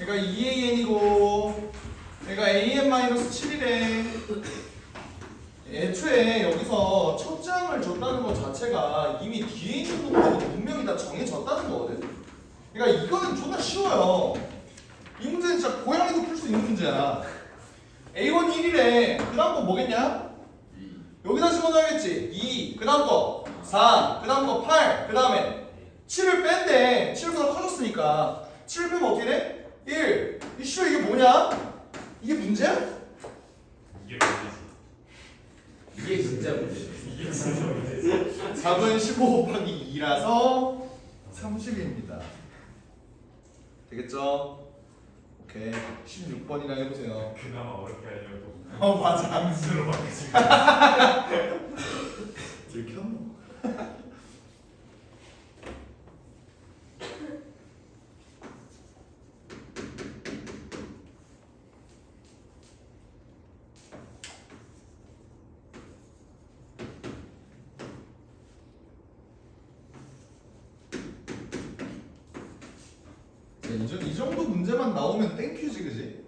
얘가 2AN이고 얘가 AN-7이래. 애초에 여기서 첫 장을 줬다는 것 자체가 이미 뒤에 있는 부분은 분명히 다 정해졌다는 거거든. 그러니까 이거는 존나 쉬워요. 이 문제는 진짜 고양이도 풀 수 있는 문제야. A1 1이래. 그 다음 거 뭐겠냐? 여기다 집어넣어야겠지. 2, 그 다음 거 4, 그 다음 거 8, 그 다음에 7을 뺀대. 7보다 커졌으니까 7 빼면 어떻게 돼? 1. 이슈 이게 뭐냐? 이게 문제야? 이게 문제지. 이게 진짜 문제지. 이게 진짜 문제지. 답은 15 곱하기 2라서 30입니다. 되겠죠? 오케이. 16번이나 해보세요. 그나마 어렵게 하려고. 맞아. 암수로 바꾸지. 들켰노? 이 정도 문제만 나오면 땡큐지, 그지?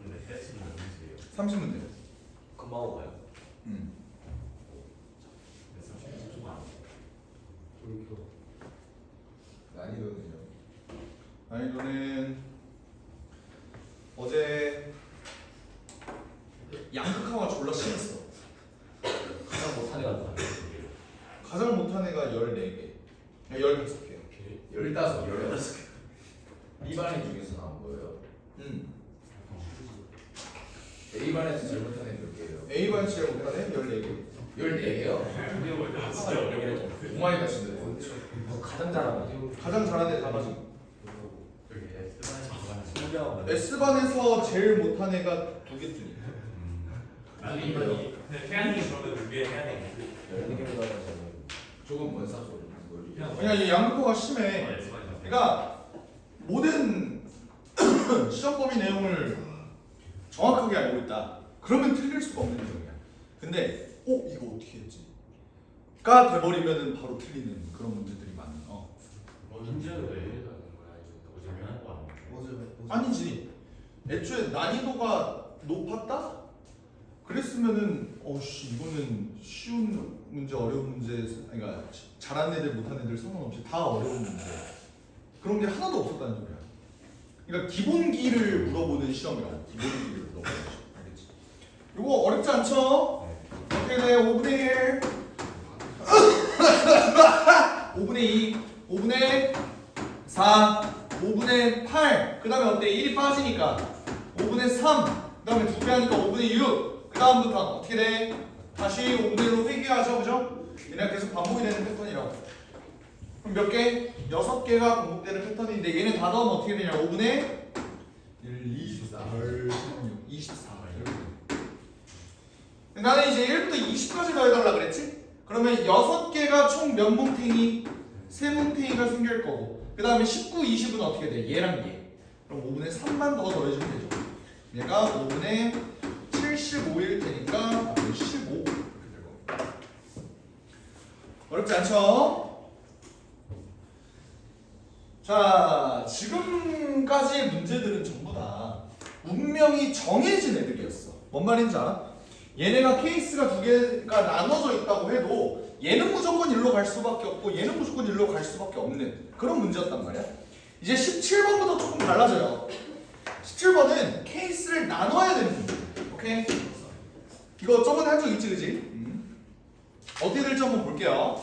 근데 패스는 문제예요. 30문제. 금방 오가요. 그래서 좀 안. 난이도는요? 난이도는 어제 양극화가 졸라 심했어. 가장 못한 애가 누가? 가장 못한 애가 14개. 15개. 15개. B반의 중에서 나온 거예요. A반에서 제일 못한 애 몇 개예요? A반 제일 못한 애 14개. 14개요? 근데 원래 진짜 어려워. 동아리 가신데 가장 잘하는 애. 가장 잘하는 애 다 가지고. 여기 S반에 S반에서 제일 못한 애가 2개뿐이야. 아니 근데 태양이 저는 위에 해야 돼. 14개보다는 저는 조금 먼 사소리 그냥 이 양극화가 심해. S반이 그러니까 모든 시험 범위 내용을 정확하게 알고 있다. 그러면 틀릴 수가 없는 내용이야. 근데 이거 어떻게 했지? 가 돼버리면은 바로 틀리는 그런 문제들이 많아. 문제는 왜 이러는 거야? 이제 너무 재미난 거 아니야? 아니지. 애초에 난이도가 높았다? 그랬으면은 이거는 쉬운 문제, 어려운 문제, 그러니까 잘하는 애들, 못하는 애들 상관없이 다 어려운 문제. 그런 게 하나도 없었다는 소리야. 그러니까 기본기를 물어보는 시험이라고. 기본기를 물어보는 시험. 알겠지? 이거 어렵지 않죠? 어떻게 돼? 5분의 1 5분의 2 5분의 4 5분의 8 그 다음에 어때? 1이 빠지니까 5분의 3 그 다음에 2배 하니까 5분의 6 그 다음부터 어떻게 돼? 다시 5분의 1로 회귀하죠, 그죠? 얘네가 계속 반복이 되는 패턴이라고. 그럼 몇 개? 6개가 반복되는 패턴인데 얘네 다 더하면 어떻게 되냐? 5분의 1, 24 16, 24 나는 이제 1부터 20까지 더해달라 그랬지? 그러면 6개가 총 몇 뭉탱이? 3뭉탱이가 생길 거고 그 다음에 19, 20은 어떻게 돼? 얘랑 얘. 그럼 5분의 3만 더 더해주면 되죠. 얘가 5분의 75일 테니까 15 이렇게 될 겁니다. 어렵지 않죠? 자, 지금까지의 문제들은 전부 다 운명이 정해진 애들이었어. 뭔 말인지 알아? 얘네가 케이스가 2개가 나눠져 있다고 해도 얘는 무조건 일로 갈 수밖에 없고 얘는 무조건 일로 갈 수밖에 없는 그런 문제였단 말이야. 이제 17번부터 조금 달라져요. 17번은 케이스를 나눠야 되는 문제. 오케이? 이거 저번에 한 적 있지, 그지? 어떻게 될지 한번 볼게요.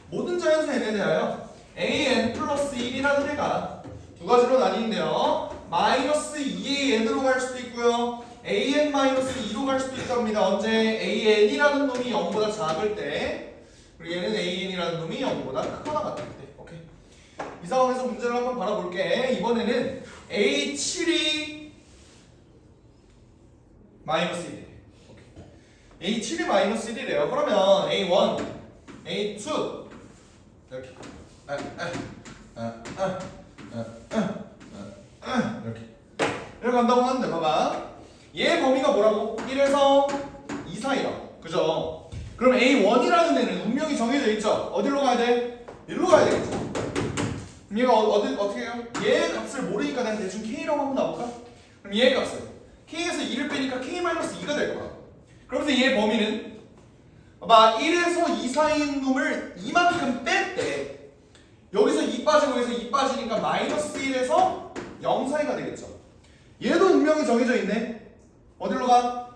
모든 자연수 n에 대하여 an 플러스 1이라는 애가 두 가지로 나뉘는데요. 마이너스 2의 n으로 갈 수도 있고요. an-2로 갈 수도 있다고 합니다. 언제? an이라는 놈이 0보다 작을 때 그리고 얘는 an이라는 놈이 0보다 크거나 같을 때. 오케이. 이 상황에서 문제를 한번 바라볼게. 이번에는 a7이 마이너스 1이래. 오케이. A7이 마이너스 1이래요. 그러면 A1, A2 이렇게 이렇게 간다고 하는데 봐봐. 얘 범위가 뭐라고? 1에서 2 사이라고. 그죠? 그럼 A1이라는 애는 운명이 정해져 있죠? 어디로 가야 돼? 일로 가야 되겠죠? 그럼 얘가 어떻게 해요? 얘 값을 모르니까 내가 대충 K라고 한번 놔볼까? 그럼 얘 값을 K에서 2를 빼니까 K-2가 될 거야. 그러면서 얘 범위는 봐봐 1에서 2 사이인 놈을 이만큼 뺐대. 여기서 2 빠지고 여기서 2 빠지니까 마이너스 1에서 0 사이가 되겠죠. 얘도 운명이 정해져 있네. 어디로 가?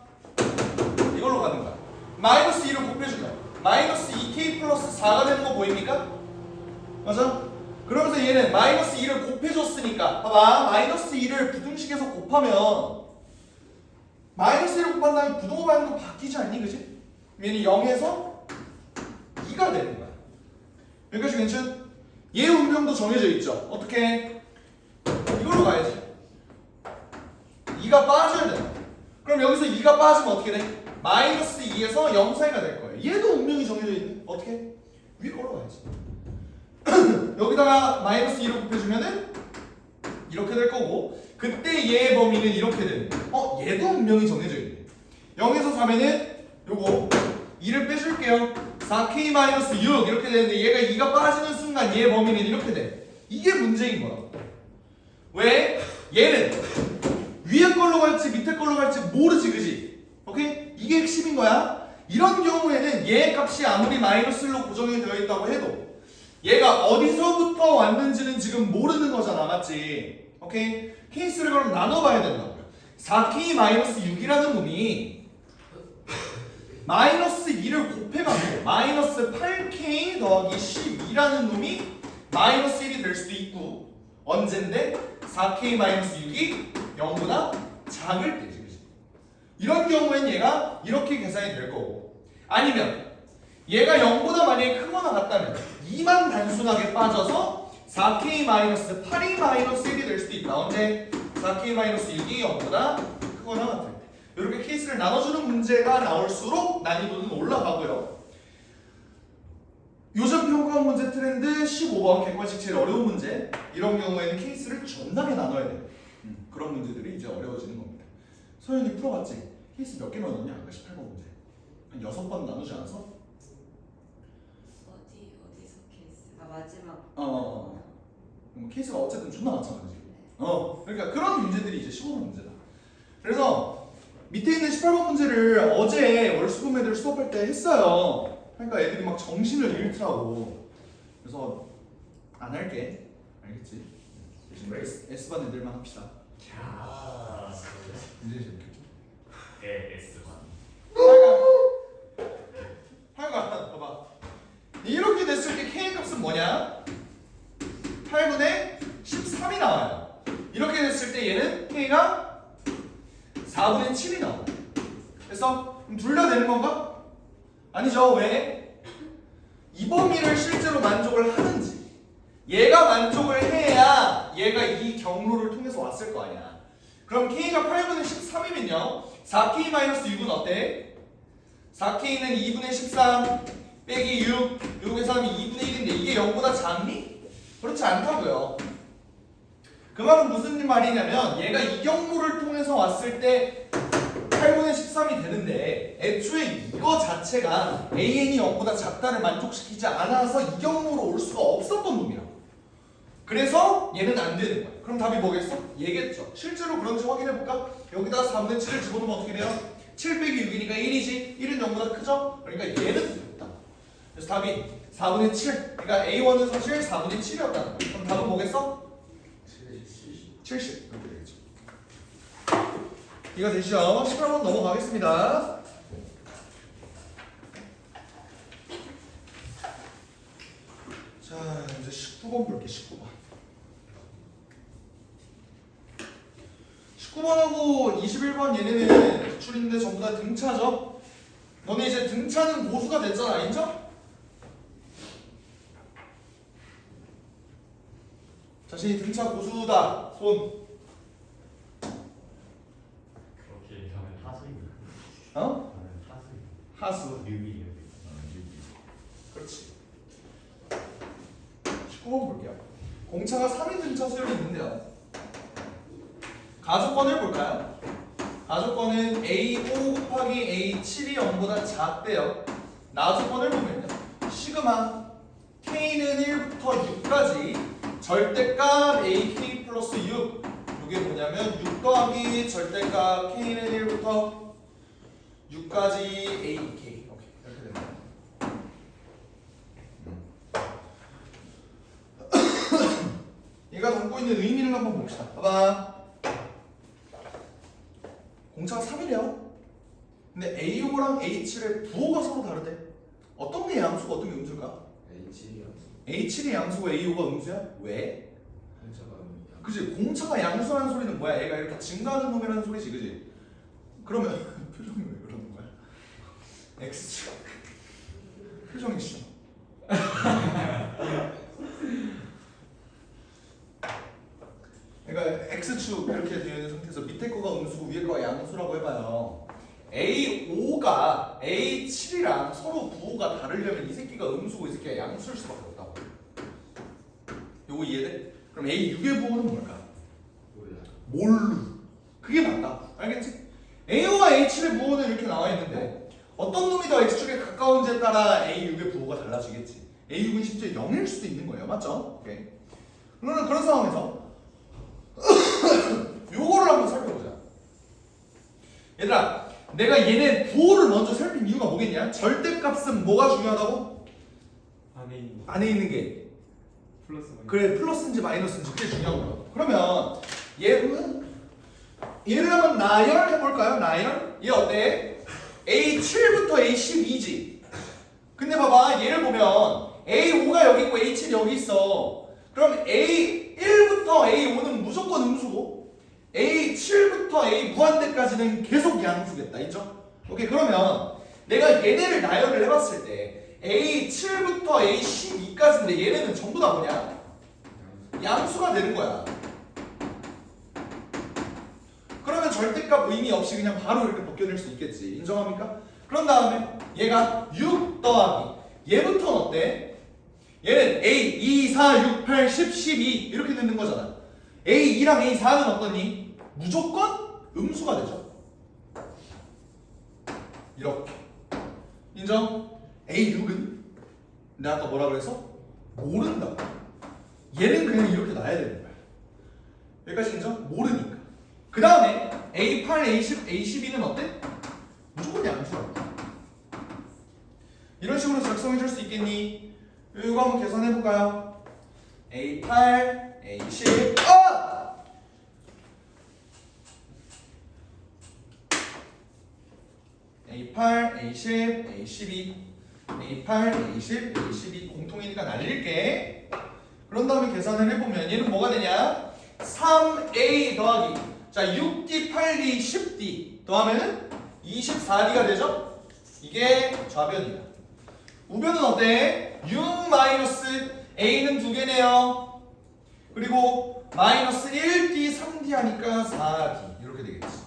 이걸로 가는 거야. 마이너스 2를 곱해주면 마이너스 2k 플러스 4가 되는 거 보입니까? 맞아? 그러면서 얘는 마이너스 2를 곱해줬으니까 봐봐 마이너스 2를 부등식에서 곱하면 마이너스 1을 곱한 다음에 부등호 방향도 바뀌지 않니? 그지? 얘는 0에서 2가 되는 거야. 여기까지 괜찮? 얘 운명도 정해져 있죠. 어떻게? 이걸로 가야지. 2가 빠져야 돼. 그럼 여기서 2가 빠지면 어떻게 돼? 마이너스 2에서 0 사이가 될 거예요. 얘도 운명이 정해져 있네. 어떻게? 위에 걸어가야지. 여기다가 마이너스 2를 곱해주면은 이렇게 될 거고 그때 얘의 범위는 이렇게 되는 거야. 얘도 운명이 정해져 있네. 0에서 3에는 요거 2를 빼줄게요. 4k-6 이렇게 되는데 얘가 2가 빠지는 순간 얘의 범위는 이렇게 돼. 이게 문제인 거야. 왜? 얘는 위에 걸로 갈지 밑에 걸로 갈지 모르지 그지? 오케이? 이게 핵심인 거야. 이런 경우에는 얘 값이 아무리 마이너스 1로 고정이 되어 있다고 해도 얘가 어디서부터 왔는지는 지금 모르는 거잖아. 맞지? 오케이? 케이스를 그럼 나눠봐야 된다고요. 4k-6이라는 놈이 마이너스 2를 곱해가지고 마이너스 8k 더하기 12라는 놈이 마이너스 1이 될 수도 있고 언젠데 4k-6이 0보다 작을 때지. 그치? 이런 경우엔 얘가 이렇게 계산이 될 거고 아니면 얘가 0보다 만약에 크거나 같다면 2만 단순하게 빠져서 4k-8이 -1이 될 수도 있다. 언제? 4k-6이 0보다 크거나 같을 때. 이렇게 케이스를 나눠주는 문제가 나올수록 난이도는 올라가고요. 요즘 평가 문제 트렌드 15번 객관식 제일 어려운 문제 이런 경우에는 케이스를 존나게 나눠야 돼요. 그런 문제들이 이제 어려워지는 겁니다. 서현이 풀어봤지? 케이스 몇 개만 넣냐? 아까 18번 문제 한 6번 나누지 않았어? 어디서 케이스? 아 마지막. 그럼 케이스가 어쨌든 존나 많잖아, 그지? 그러니까 그런 문제들이 이제 15번 문제다. 그래서 밑에 있는 18번 문제를 어제 월수금 애들 수업할 때 했어요. 그러니까 애들이 막 정신을 잃더라고. 그래서 안 할게. 알겠지? S반 애들만 합시다. 야. 문제 재밌게. S반. 하여간 봐봐. 이렇게 됐을 때 K 값은 뭐냐? 8분의 13이 나와요. 이렇게 됐을 때 얘는 K가 4분의 7이 나와요. 그래서 둘 다 되는 건가? 아니죠. 왜? 이 범위를 실제로 만족을 하는지 얘가 만족을 해야 얘가 이 경로를 통해서 왔을 거 아니야. 그럼 K가 8분의 13이면요 4K-6은 어때? 4K는 2분의 13 빼기 6 6에서 하면 2분의 1인데 이게 0보다 작니? 그렇지 않다고요. 그 말은 무슨 말이냐면 얘가 이 경로를 통해서 왔을 때 8분의 13이 되는데 애초에 이거 자체가 AN이 0보다 작다를 만족시키지 않아서 이 경로로 올 수가 없었던 놈이라고. 그래서 얘는 안 되는 거야. 그럼 답이 뭐겠어? 얘겠죠. 실제로 그런지 확인해볼까? 여기다가 4분의 7을 집어넣으면 어떻게 돼요? 7 빼기 6이니까 1이지. 1은 0보다 크죠? 그러니까 얘는 됐다. 그래서 답이 4분의 7. 그러니까 A1은 사실 4분의 7이었다는 거야. 그럼 답은 뭐겠어? 70. 이렇게 되겠죠. 이거 되시죠? 18번 넘어가겠습니다. 자, 이제 19번 볼게. 19번하고 21번 얘네는 기출인데 전부 다 등차죠? 너네 이제 등차는 고수가 됐잖아. 인정? 자신이 등차 고수다. 손. 그렇게 얘기하면 하수인 어? 하수. 하수. 뮤비. 그렇지. 19번 볼게요. 공차가 3인 등차 수열이 있는데요. 가조건을 볼까요? 가조건은 A5 곱하기 A7이 0보다 작대요. 나조건을 보면요. 시그마 K는 1부터 6까지 절대값 AK 플러스 6. 이게 뭐냐면 6 더하기 절대값 K는 1부터 6까지 AK. 오케이. 이렇게 됩니다. 얘가 담고 있는 의미를 한번 봅시다. 봐봐. 공차가 3이래요. 근데 A5랑 A7의 부호가 서로 다르대. 어떤 게 양수고 어떤 게 음수일까? A7이 양수고 A5가 음수야? 왜? 그지? 공차가 양수라는 소리는 뭐야? 얘가 이렇게 증가하는 놈이라는 소리지, 그지? 그러면 표정이 왜 그러는 거야? X축 표정이 싫어. 그러니까 X축 이렇게 되어 있는 상태에서 밑에 거가 음수고 위에 거가 양수라고 해봐요. A5가 A7이랑 서로 부호가 다르려면 이 새끼가 음수고 이 새끼가 양수일 수밖에 없다고. 요거 이해돼? 그럼 A6의 부호는 뭘까? 몰루. 그게 맞다. 알겠지? A5와 A7의 부호는 이렇게 나와 있는데 어떤 놈이 더 X축에 가까운지에 따라 A6의 부호가 달라지겠지. A6은 심지어 0일 수도 있는 거예요. 맞죠? 오케이. 그러면 그런 상황에서 요거를 한번 살펴보자. 얘들아, 내가 얘네 부호를 먼저 살핀 이유가 뭐겠냐? 절대값은 뭐가 중요하다고? 안에 있는 게 그래, 플러스인지 마이너스인지 그게 중요한 거야. 그러면 얘를 한번 나열해볼까요? 나열? 얘 어때? A7부터 A12지. 근데 봐봐, 얘를 보면 A5가 여기 있고 A7이 여기 있어. 그럼 A1부터 A5는 무조건 음수고 A7부터 A 무한대까지는 계속 양수겠다. 인정? 오케이. 그러면 내가 얘네를 나열을 해봤을 때 A7부터 A12까지인데 얘네는 전부 다 뭐냐? 양수가 되는 거야. 그러면 절대값 의미 없이 그냥 바로 이렇게 벗겨낼 수 있겠지. 인정합니까? 그런 다음에 얘가 6 더하기 얘부터는 어때? 얘는 A, 2, 4, 6, 8, 10, 12 이렇게 되는 거잖아. A, 2랑 A, 4는 어떠니? 무조건 음수가 되죠. 이렇게. 인정? A, 6은 내가 아까 뭐라 그랬어? 모른다. 얘는 그냥 이렇게 놔야 되는 거야. 여기까지 인정? 모르니까. 그 다음에 A8, A10, A12는 어때? 무조건 양수야. 이런 식으로 작성해 줄 수 있겠니? 이거 한번 계산해 볼까요? A8, A10, A8, A10, A12, A8, A10, A12 공통이니까 날릴게. 그런 다음에 계산을 해보면 얘는 뭐가 되냐? 3A 더하기 자 6D, 8D, 10D 더하면은 24D가 되죠? 이게 좌변이다. 우변은 어때? 6 마이너스 A는 두 개네요. 그리고 마이너스 1D, 3D 하니까 4D 이렇게 되겠지.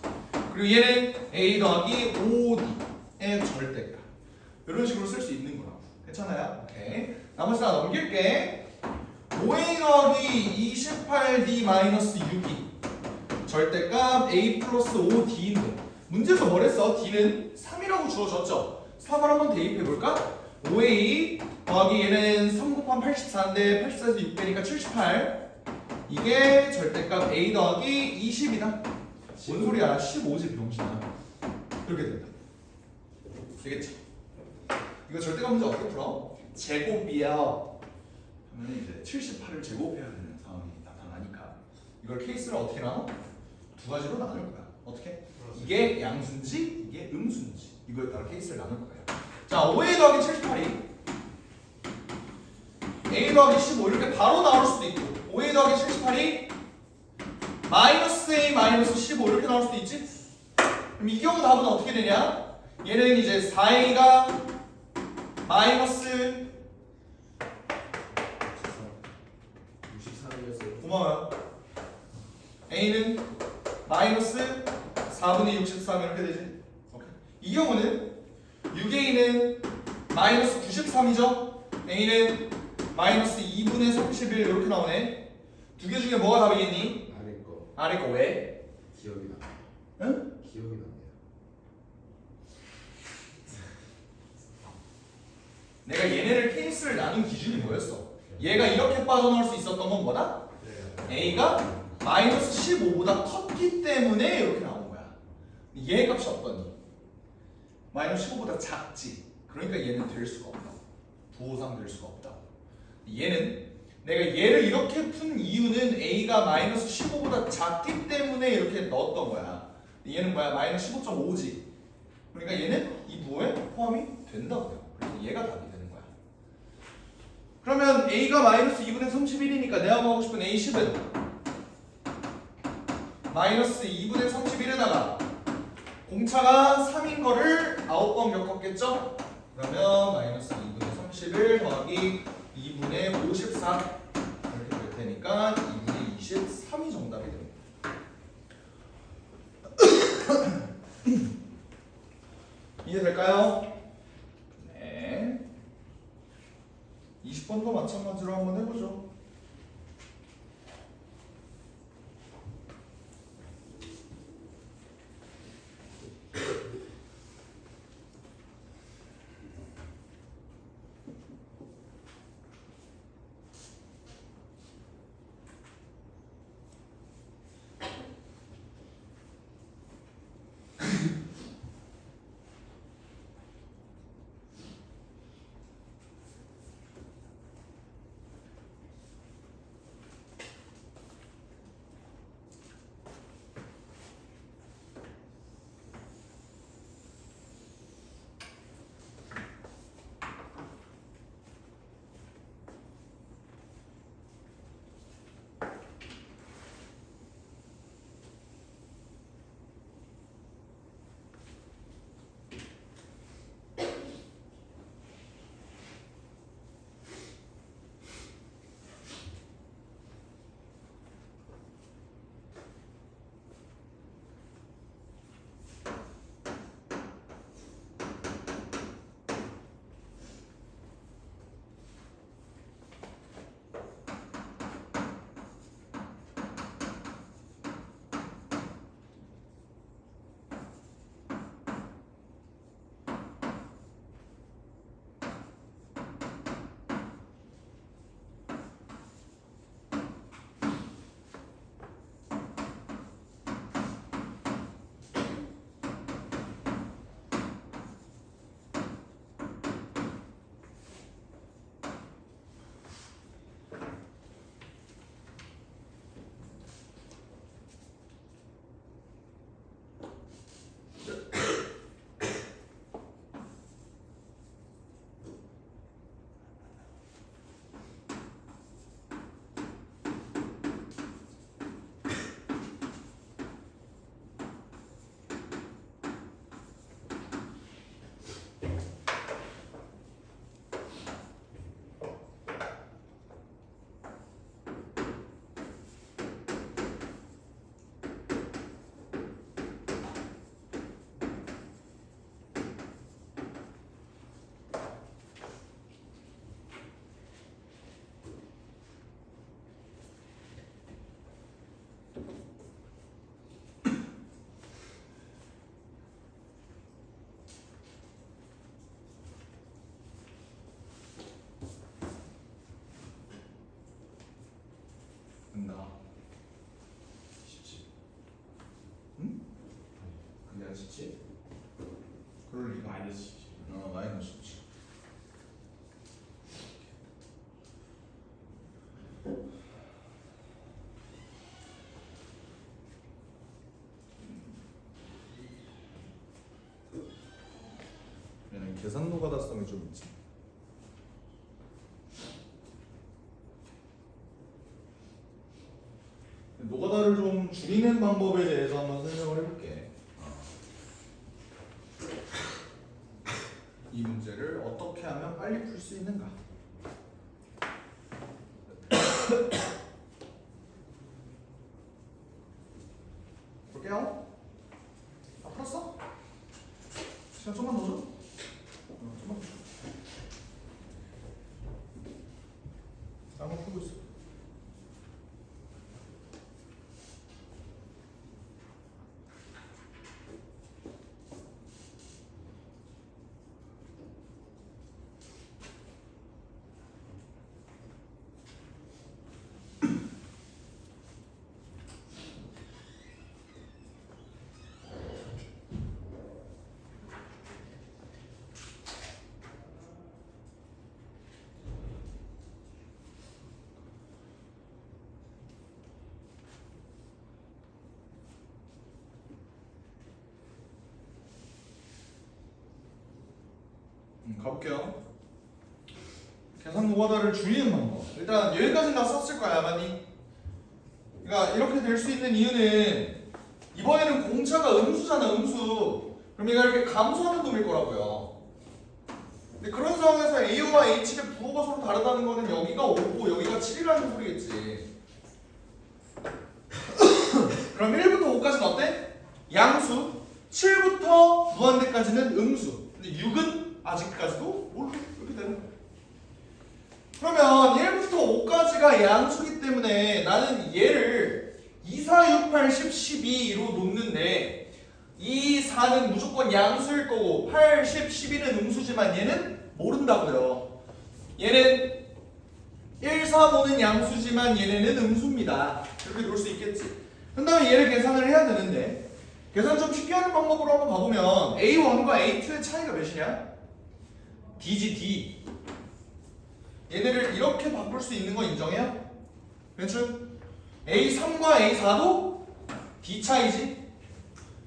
그리고 얘는 A 더하기 5D의 절대값 이런 식으로 쓸 수 있는 거라고. 괜찮아요? 오케이. 나머지 다 넘길게. 5A 더하기 28D 마이너스 6이 절대값 A 플러스 5D인데 문제에서 뭐랬어? D는 3이라고 주어졌죠? 3을 한번 대입해볼까? 5A 더하기 얘는 3 곱하면 84인데 84에서 6 빼니까 78 이게 절대값 A 더하기 20이다. 뭔 소리야? 15지 병신아. 이렇게 된다. 되겠지? 이거 절대값 문제 어떻게 풀어? 제곱이야. 그러면 이제 78을 제곱해야 되는 상황이 나타나니까 이걸 케이스를 어떻게 나눠? 두 가지로 나눌 거야. 어떻게? 이게 양수인지 이게 음수인지 이거에 따라 케이스를 나눌 거예요. 자, 5A 더하기 78이 A 더하기 15 이렇게 바로 나올 수도 있고 5A 더하기 78이 마이너스 A 마이너스 15 이렇게 나올 수도 있지? 그럼 이 경우 답은 어떻게 되냐? 얘는 이제 4A가 마이너스 64이었어요. 고마워요. A는 마이너스 4분의 63 이렇게 되지? 오케이. 이 경우는 6a는 마이너스 93이죠? a는 마이너스 2분의 31 이렇게 나오네. 두 개 중에 뭐가 답이겠니? 아래 거 아래 거 왜? 기억이 나. 응? 기억이 납니다. 내가 얘네를 케이스를 나눈 기준이 뭐였어? 얘가 이렇게 빠져나올 수 있었던 건 뭐다? a가 마이너스 15보다 컸기 때문에 이렇게 나온 거야. 얘 값이 어떠니? 마이너스 15보다 작지. 그러니까 얘는 될 수가 없다. 부호상 될 수가 없다. 얘는 내가 얘를 이렇게 푼 이유는 a가 마이너스 15보다 작기 때문에 이렇게 넣었던 거야. 얘는 뭐야? 마이너스 15.5지. 그러니까 얘는 이 부호에 포함이 된다고요. 그래서 얘가 답이 되는 거야. 그러면 a가 마이너스 2분의 31이니까 내가 구하고 싶은 a10은 마이너스 2분의 31에다가 공차가 3인 거를 9번 겪었겠죠? 그러면 마이너스 2분의 31 더하기 2분의 54 이렇게 될 테니까 2분의 23이 정답이 됩니다. 이해될까요? 네. 20번도 마찬가지로 한번 해보죠. 된다. 쉽지. 응? 그냥 쉽지. 그럴 리가. 마이너스 10. 마이너스 17. 얘는 계산 노가다성이 좀 있지. 노가다를 좀 줄이는 방법에 대해서 한번 설명을 해볼게. 이 문제를 어떻게 하면 빨리 풀 수 있는가? 볼게요. 다 풀었어? 자, 좀만 더 줘. 좀만 더 줘. 딴거 풀고 있어. 가볼게요. 계산 노가다를 줄이는 방법. 일단 여기까지는 다 썼을 거야, 아마니. 그러니까 이렇게 될 수 있는 이유는 이번에는 공차가 음수잖아, 음수. 그럼 얘가 이렇게 감소하는 놈일 거라고요. 근데 그런 상황에서 A와 H의 부호가 서로 다르다는 거는 여기가 5고 여기가 7이라는 소리겠지. 그럼 1부터 5까지는 어때? 양수. 7부터 무한대까지는 음수. 근데 6은 아직까지도 몰라. 이렇게 되는 거야. 그러면 1부터 5까지가 양수기 때문에 나는 얘를 2, 4, 6, 8, 10, 12로 놓는데 2, 4는 무조건 양수일 거고 8, 10, 12는 음수지만 얘는 모른다고요. 얘는 1, 3, 5는 양수지만 얘네는 음수입니다. 이렇게 놓을 수 있겠지. 그 다음에 얘를 계산을 해야 되는데 계산 좀 쉽게 하는 방법으로 한번 봐보면 A1과 A2의 차이가 몇이냐? D지 D. 얘네를 이렇게 바꿀 수 있는 거 인정해요? 괜찮? A3과 A4도 D 차이지?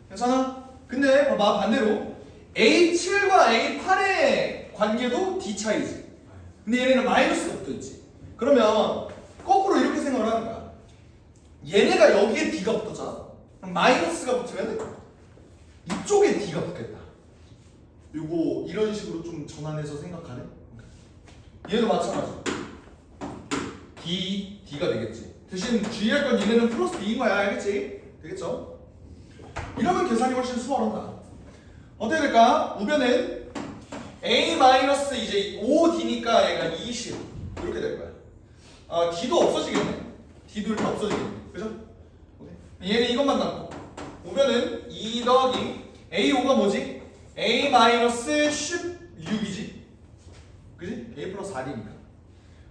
괜찮아? 근데 봐봐 반대로 A7과 A8의 관계도 D 차이지. 근데 얘네는 마이너스가 붙어있지. 그러면 거꾸로 이렇게 생각을 하는 거야. 얘네가 여기에 D가 붙었잖아. 그럼 마이너스가 붙으면 이쪽에 D가 붙겠다. 요거 이런 식으로 좀 전환해서 생각하네. 얘도 마찬가지. D가 되겠지. 대신 주의할 건 얘네는 플러스 D인 거야. 알겠지? 되겠죠? 이러면 계산이 훨씬 수월하다. 어떻게 될까? 우변은 A 마이너스 이제 5D니까 얘가 20 이렇게 될 거야. D도 없어지겠네. D도 이렇게 없어지겠네. 그죠? 얘는 이것만 남고 우변은 2 더하기 A5가 뭐지? A 마이너스 16이지? 그지? A 플러스 4D니까.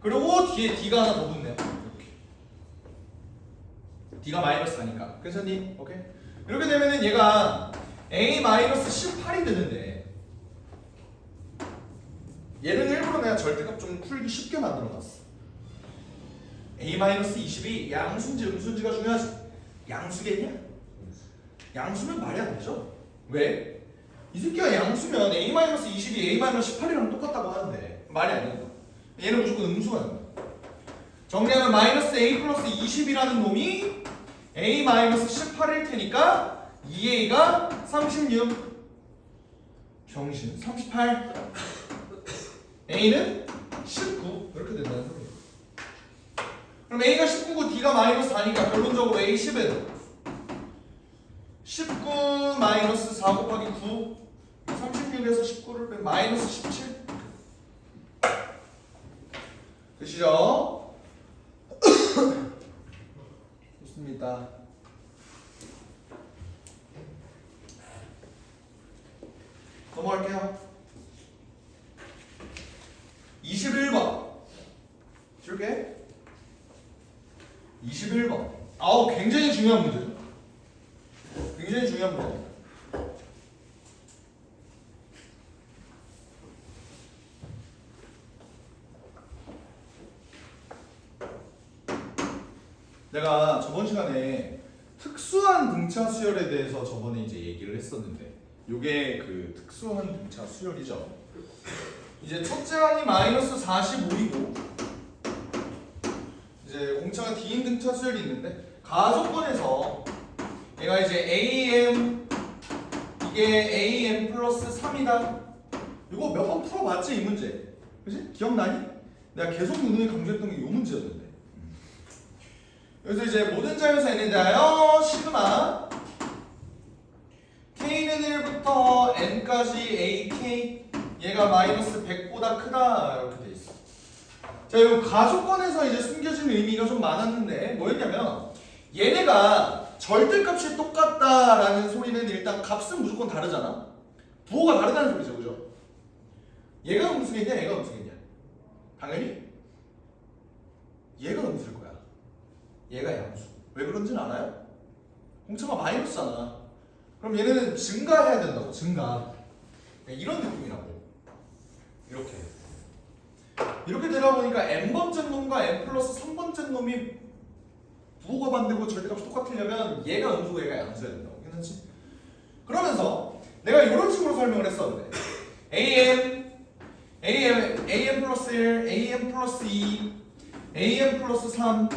그리고 뒤에 D가 하나 더 붙네요. 이렇게. D가 마이너스 4니까. 괜찮니? 오케이? 이렇게 되면은 얘가 A 마이너스 18이 되는데 얘는 일부러 내가 절대값 좀 풀기 쉽게 만들어 놨어. A 마이너스 20이 양수인지 음수인지가 중요하지. 양수겠냐? 양수면 말이 안 되죠? 왜? 이 새끼가 양수면 A-20이 A-18이랑 똑같다고 하는데 말이 안 된다. 얘는 무조건 음수가 된다. 정리하면 마이너스 A 플러스 20이라는 놈이 A-18일 테니까 2A가 36 병신 38 A는 19 이렇게 된다는 소리예요. 그럼 A가 19고 D가 마이너스 4니까 결론적으로 A10은 19 마이너스 4 곱하기 9 36에서 19를 빼면 마이너스 17 되시죠? 좋습니다. 넘어갈게요. 21번 줄게. 21번 아우 굉장히 중요한 문제죠. 굉장히 중요한 문제. 내가 저번 시간에 특수한 등차 수열에 대해서 저번에 이제 얘기를 했었는데 요게 그 특수한 등차 수열이죠. 이제 첫째 항이 마이너스 45이고 이제 공차가 D인 등차 수열이 있는데 가조건에서 얘가 이제 AM 이게 AM 플러스 3이다. 이거 몇 번 풀어봤지 이 문제. 그치? 기억나니? 내가 계속 누누이 강조했던 게 이 문제였는데. 그래서 이제 모든 자연수 N에 대하여 시그마 K는 1부터 n까지 ak 얘가 마이너스 100보다 크다 이렇게 돼 있어. 자, 이 가조건에서 이제 숨겨진 의미가 좀 많았는데 뭐였냐면 얘네가 절대값이 똑같다라는 소리는 일단 값은 무조건 다르잖아. 부호가 다르다는 소리죠, 그죠? 얘가 음수겠냐, 얘가 음수겠냐? 당연히 얘가 음수일 거야. 얘가 양수. 왜 그런지는 알아요? 공차가 마이너스잖아. 그럼 얘네는 증가해야 된다고. 증가. 이런 느낌이라고. 이렇게 되다 보니까 n번째 놈과 n 플러스 3번째 놈이 부호가 반대고 절대값이 똑같으려면 얘가 음수고 얘가 양수여야 된다고. 괜찮지? 그러면서 내가 이런 식으로 설명을 했었는데 am 플러스 1, am 플러스 2, am 플러스 3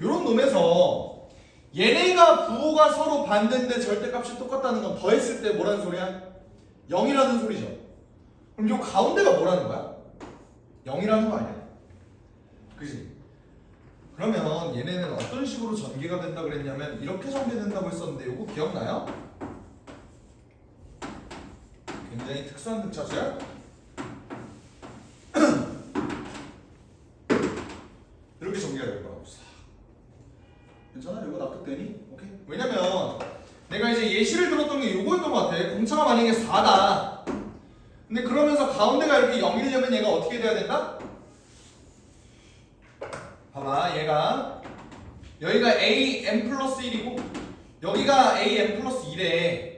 이런 놈에서 얘네가 부호가 서로 반대인데 절대값이 똑같다는 건 더했을 때 뭐라는 소리야? 0이라는 소리죠. 그럼 이 가운데가 뭐라는 거야? 0이라는 거 아니야? 그지? 그러면 얘네는 어떤 식으로 전개가 된다 그랬냐면 이렇게 전개된다고 했었는데 이거 기억나요? 굉장히 특수한 등차수야? 이렇게 전개가 될 거라고. 괜찮아? 이거 납득되니? 오케이? 왜냐면 내가 이제 예시를 들었던 게 이거였던 것 같아. 공차가 만약에 4다. 근데 그러면서 가운데가 이렇게 0이려면 얘가 어떻게 돼야 된다? 봐봐, 얘가 여기가 am 플러스 1이고 여기가 am 플러스 2래.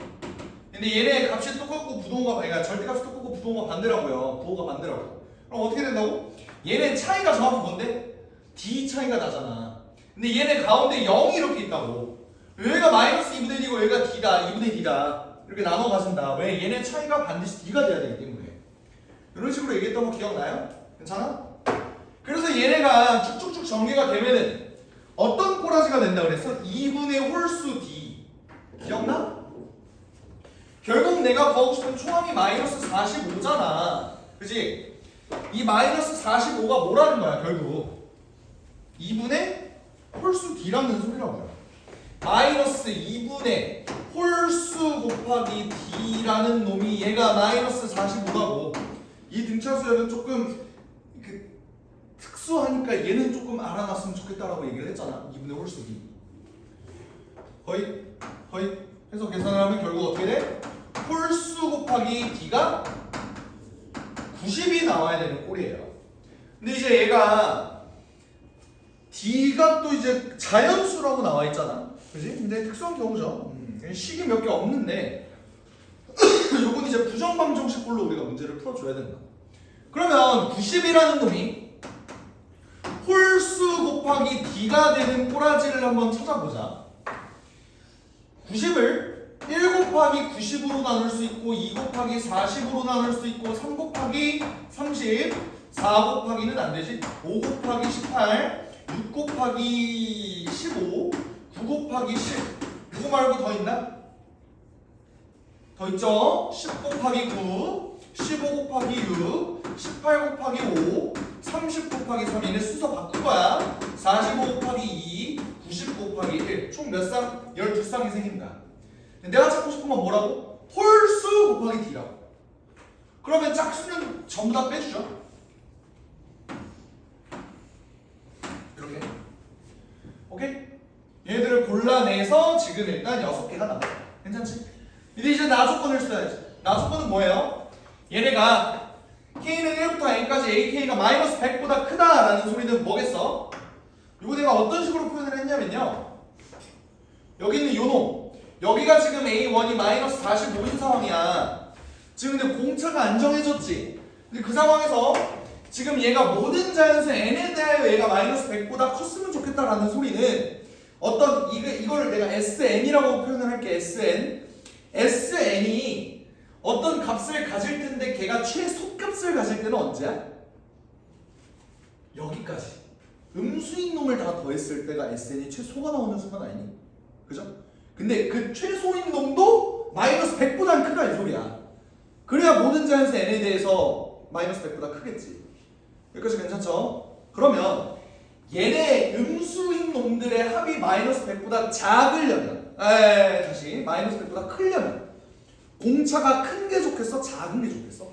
근데 얘네 값이 똑같고 부동호가 그러니까 절대값이 똑같고 부동호가 반대라고요. 부호가 반대라고. 그럼 어떻게 된다고? 얘네 차이가 정확히 뭔데? d 차이가 나잖아. 근데 얘네 가운데 0이 이렇게 있다고. 여기가 마이너스 2분의 1이고 여기가 d다. 2분의 d다. 이렇게 나눠 가진다. 왜? 얘네 차이가 반드시 d가 돼야 되기 때문에. 이런 식으로 얘기했던 거 기억나요? 괜찮아? 그래서 얘네가 쭉쭉쭉 전개가 되면은 어떤 꼬라지가 된다 그랬어? 2분의 홀수 d. 기억나? 결국 내가 구하고 싶은 초함이 마이너스 45잖아. 그치? 이 마이너스 45가 뭐라는 거야, 결국? 2분의 홀수 d라는 소리라고요. 마이너스 2분의 홀수 곱하기 d라는 놈이 얘가 마이너스 45라고. 이 등차수열은 조금 특수하니까 얘는 조금 알아놨으면 좋겠다라고 얘기를 했잖아. 2분의 홀수 d. 거의 해서 계산을 하면 결국 어떻게 돼? 홀수 곱하기 d가 90이 나와야 되는 꼴이에요. 근데 이제 얘가 d가 또 이제 자연수라고 나와 있잖아. 그지? 근데 특수한 경우죠. 식이 몇 개 없는데 요건 이제 부정방정식꼴로 우리가 문제를 풀어줘야 된다. 그러면 90이라는 놈이 홀수 곱하기 d가 되는 꼬라지를 한번 찾아보자. 90을 1 곱하기 90으로 나눌 수 있고 2 곱하기 40으로 나눌 수 있고 3 곱하기 30 4 곱하기는 안 되지. 5 곱하기 18 6 곱하기 15 9 곱하기 10 이거 말고 더 있나? 더 있죠? 10 곱하기 9 15 곱하기 6 18 곱하기 5 30 곱하기 3 얘네 순서 바꾼 거야. 45 곱하기 2 90 곱하기 1 총 몇 쌍? 12쌍이 생긴다. 내가 찾고 싶은 건 뭐라고? 홀수 곱하기 d라고. 그러면 짝수는 전부 다 빼주죠. 이렇게. 오케이? 얘네들을 골라내서 지금 일단 6개가 나와. 괜찮지? 근데 이제 나 조건을 써야지. 나 조건은 뭐예요? 얘네가 k는 1부터 n까지 ak가 마이너스 100보다 크다라는 소리는 뭐겠어? 이거 내가 어떤 식으로 표현을 했냐면요. 여기 있는 요놈. 여기가 지금 a1이 마이너스 45인 상황이야. 지금 근데 공차가 안 정해졌지. 근데 그 상황에서 지금 얘가 모든 자연수 n에 대하여 얘가 마이너스 100보다 컸으면 좋겠다라는 소리는 어떤 이거를 내가 sn이라고 표현을 할게. sn이 어떤 값을 가질 텐데 걔가 최소값을 가질 때는 언제야? 여기까지. 음수인 놈을 다 더했을 때가 sn이 최소가 나오는 순간 아니니? 그죠? 근데 그 최소인 놈도 마이너스 100보다는 크다 이 소리야. 그래야 모든 자연수 n에 대해서 마이너스 100보다 크겠지. 여기까지 괜찮죠? 그러면 얘네 음수인 놈들의 합이 마이너스 100보다 작으려면 다시 마이너스 100보다 크려면 공차가 큰 게 좋겠어? 작은 게 좋겠어?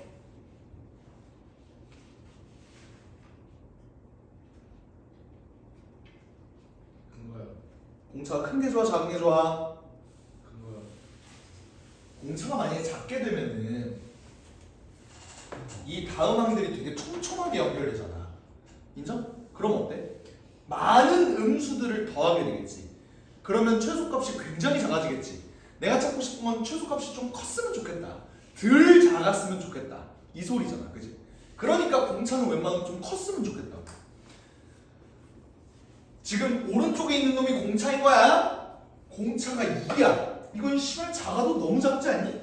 큰 거야. 공차가 큰 게 좋아? 작은 게 좋아? 큰 거야. 공차가 만약에 작게 되면은 이 다음 항들이 되게 촘촘하게 연결되잖아. 인정? 그럼 어때? 많은 음수들을 더하게 되겠지. 그러면 최소값이 굉장히 작아지겠지. 내가 찾고 싶은 건 최소값이 좀 컸으면 좋겠다. 덜 작았으면 좋겠다. 이 소리잖아. 그지? 그러니까 공차는 웬만하면 좀 컸으면 좋겠다. 지금 오른쪽에 있는 놈이 공차인 거야? 공차가 2야. 이건 시발 작아도 너무 작지 않니?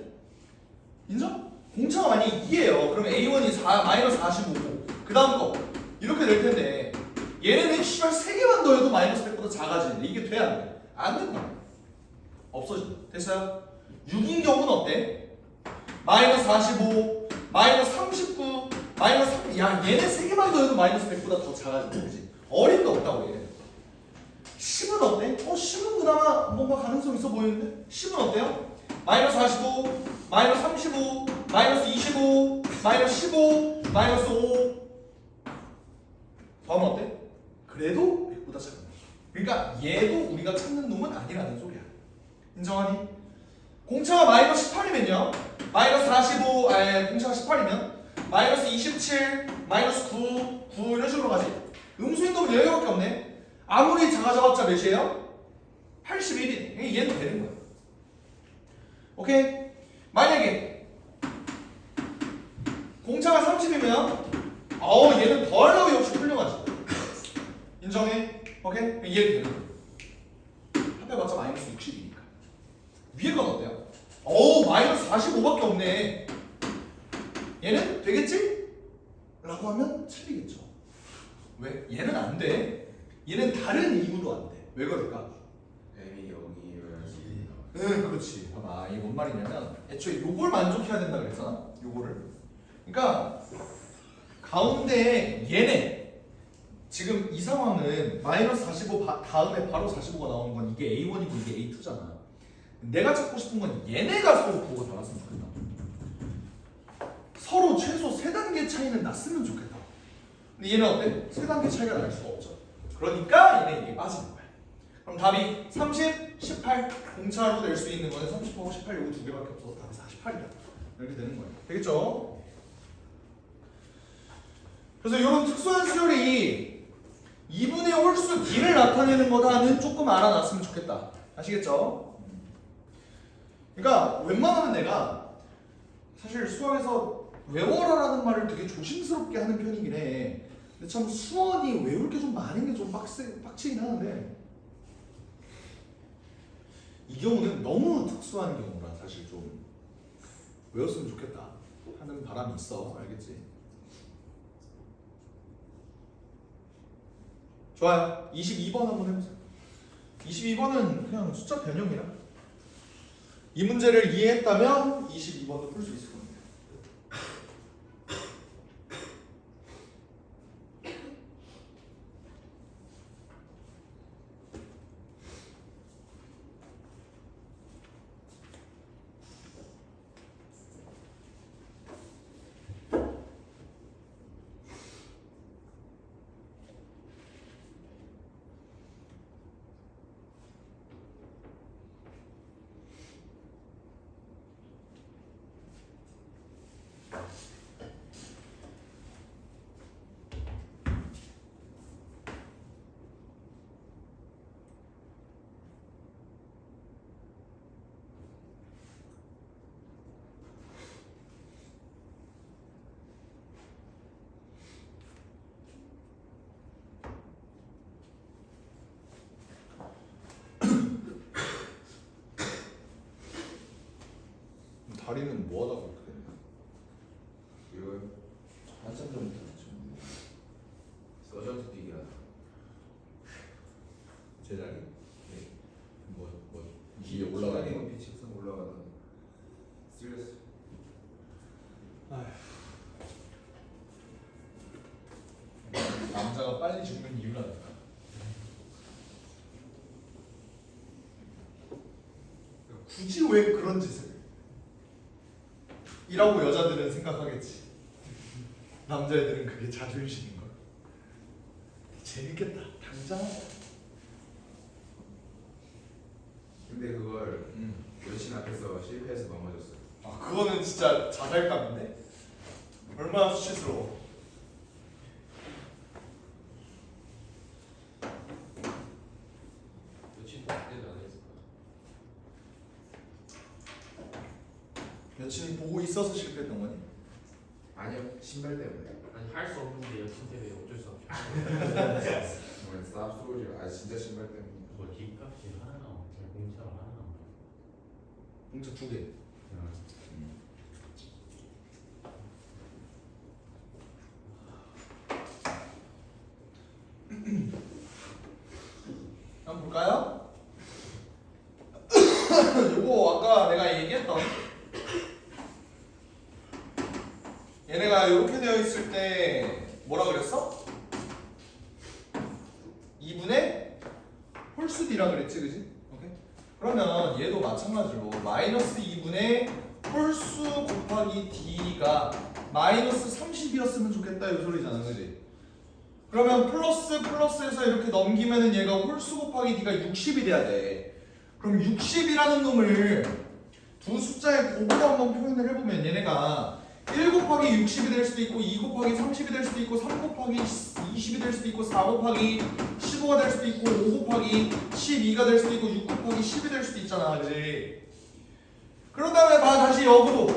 인정? 공차가 만약에 2예요. 그럼 A1이 마이너스 45고 그 다음 거 이렇게 될 텐데 얘네는 시발 3개만 더해도 마이너스 100보다 작아지는데 이게 돼? 안 돼? 안 된다. 없어진다. 됐어요? 6인 경우는 어때? 마이너스 45, 마이너스 39, 마이너스 3. 야 얘네 3개만 더해도 마이너스 100보다 더 작아진다. 그지? 어림도 없다고 얘네. 10은 어때? 10은 그나마 뭔가 가능성 있어 보이는데? 10은 어때요? 마이너스 45, 마이너스 35, 마이너스 25, 마이너스 15, 마이너스 5. 더하면 어때? 그래도 100보다 작은 거야. 그러니까 얘도 우리가 찾는 놈은 아니라는 소리야. 인정하니? 공차가 마이너스 18이면요. 마이너스 45, 공차가 18이면 마이너스 27, 마이너스 9, 9 이런 식으로 가지. 음수인 놈은 10개밖에 없네. 아무리 작아져봤자 몇이에요? 81이네. 얘는 되는 거야. 오케이? 만약에 공차가 30이면 얘는 더 하려고 역시 훌륭하지. 인정해? 오케이? 얘는 되는 거야. 합해봤자 마이너스 60이니까. 위에 건 어때요? 마이너스 45밖에 없네. 얘는 되겠지? 라고 하면 틀리겠죠. 왜? 얘는 안 돼. 얘는 다른 이유로 안 돼. 왜 그럴까? M이 0이어야지. 응, 그렇지. 봐봐, 이게 뭔 말이냐면 애초에 요걸 만족해야 된다 그랬잖아. 요거를. 그러니까 가운데 얘네 지금 이 상황은 마이너스 45 다음에 바로 45가 나오는 건 이게 A1이고 이게 A2잖아. 내가 찾고 싶은 건 얘네가 서로 부호가 달랐으면 좋겠다. 서로 최소 3단계 차이는 났으면 좋겠다. 근데 얘는 어때? 3단계 차이가 날 수가 없죠. 그러니까 얘네 이게 빠지는 거야. 그럼 답이 30, 18 공차로 낼 수 있는 거는 30하고 18 요거 두 개밖에 없어서 답이 48이다. 이렇게 되는 거예요. 되겠죠? 그래서 이런 특수한 수열이 2분의 홀수 D를 나타내는 거다는 조금 알아놨으면 좋겠다. 아시겠죠? 그러니까 웬만하면 내가 사실 수학에서 외워라라는 말을 되게 조심스럽게 하는 편이긴 해. 근데 참 수원이 외울 게 좀 많은 게 좀 빡치긴 하는데 이 경우는 너무 특수한 경우라 사실 좀 외웠으면 좋겠다 하는 바람이 있어. 알겠지? 좋아요. 22번 한번 해보세요. 22번은 그냥 숫자 변형이라 이 문제를 이해했다면 22번도 풀 수 있을 겁니다. 다리는 뭐하다 그렇게 됐냐? 이거 한참 전부터 했죠. 서전트 뛰기 하다. 제자리? 네. 뭐 위에 올라가는 거? 빛이 항상 올라가다 쓸렸어. 남자가 빨리 죽는 이유라니까. 굳이 왜 그런 짓을? 이라고 여자들은 생각하겠지. 남자애들은 그게 자존심인 걸. 재밌겠다. 당장. 근데 그걸 여친 앞에서 실패해서 넘어졌어. 아 그거는 진짜 자살감인데. 얼마나 수치스러워. 여친 그때도 안 했을 거야. 여친이 보고 있어서 실패했던 거니? 아니요, 신발 때문에. 아니 할 수 없는데 여친 때문에 어쩔 수 없죠. 정말 쌉소리야. 아 진짜 신발 때문에. 뭐 뒷값이 하나 나와. 그냥 공짜로 하나 나와. 공짜 2개. 한번 볼까요? 요거 아까 내가 얘기했던 얘네가 이렇게 되어 있을 때 뭐라 그랬어? 2분의 홀수 D라 그랬지, 그지? 오케이. 그러면 얘도 마찬가지로 마이너스 2분의 홀수 곱하기 D가 마이너스 30이었으면 좋겠다 이 소리잖아, 그지? 그러면 플러스에서 이렇게 넘기면은 얘가 홀수 곱하기 D가 60이 돼야 돼. 그럼 60이라는 놈을 두 숫자의 곱으로 한번 표현을 해보면 얘네가 1 곱하기 60이 될 수도 있고 2 곱하기 30이 될 수도 있고 3 곱하기 20이 될 수도 있고 4 곱하기 15가 될 수도 있고 5 곱하기 12가 될 수도 있고 6 곱하기 10이 될 수도 있잖아, 그지? 그런 다음에 다시 역으로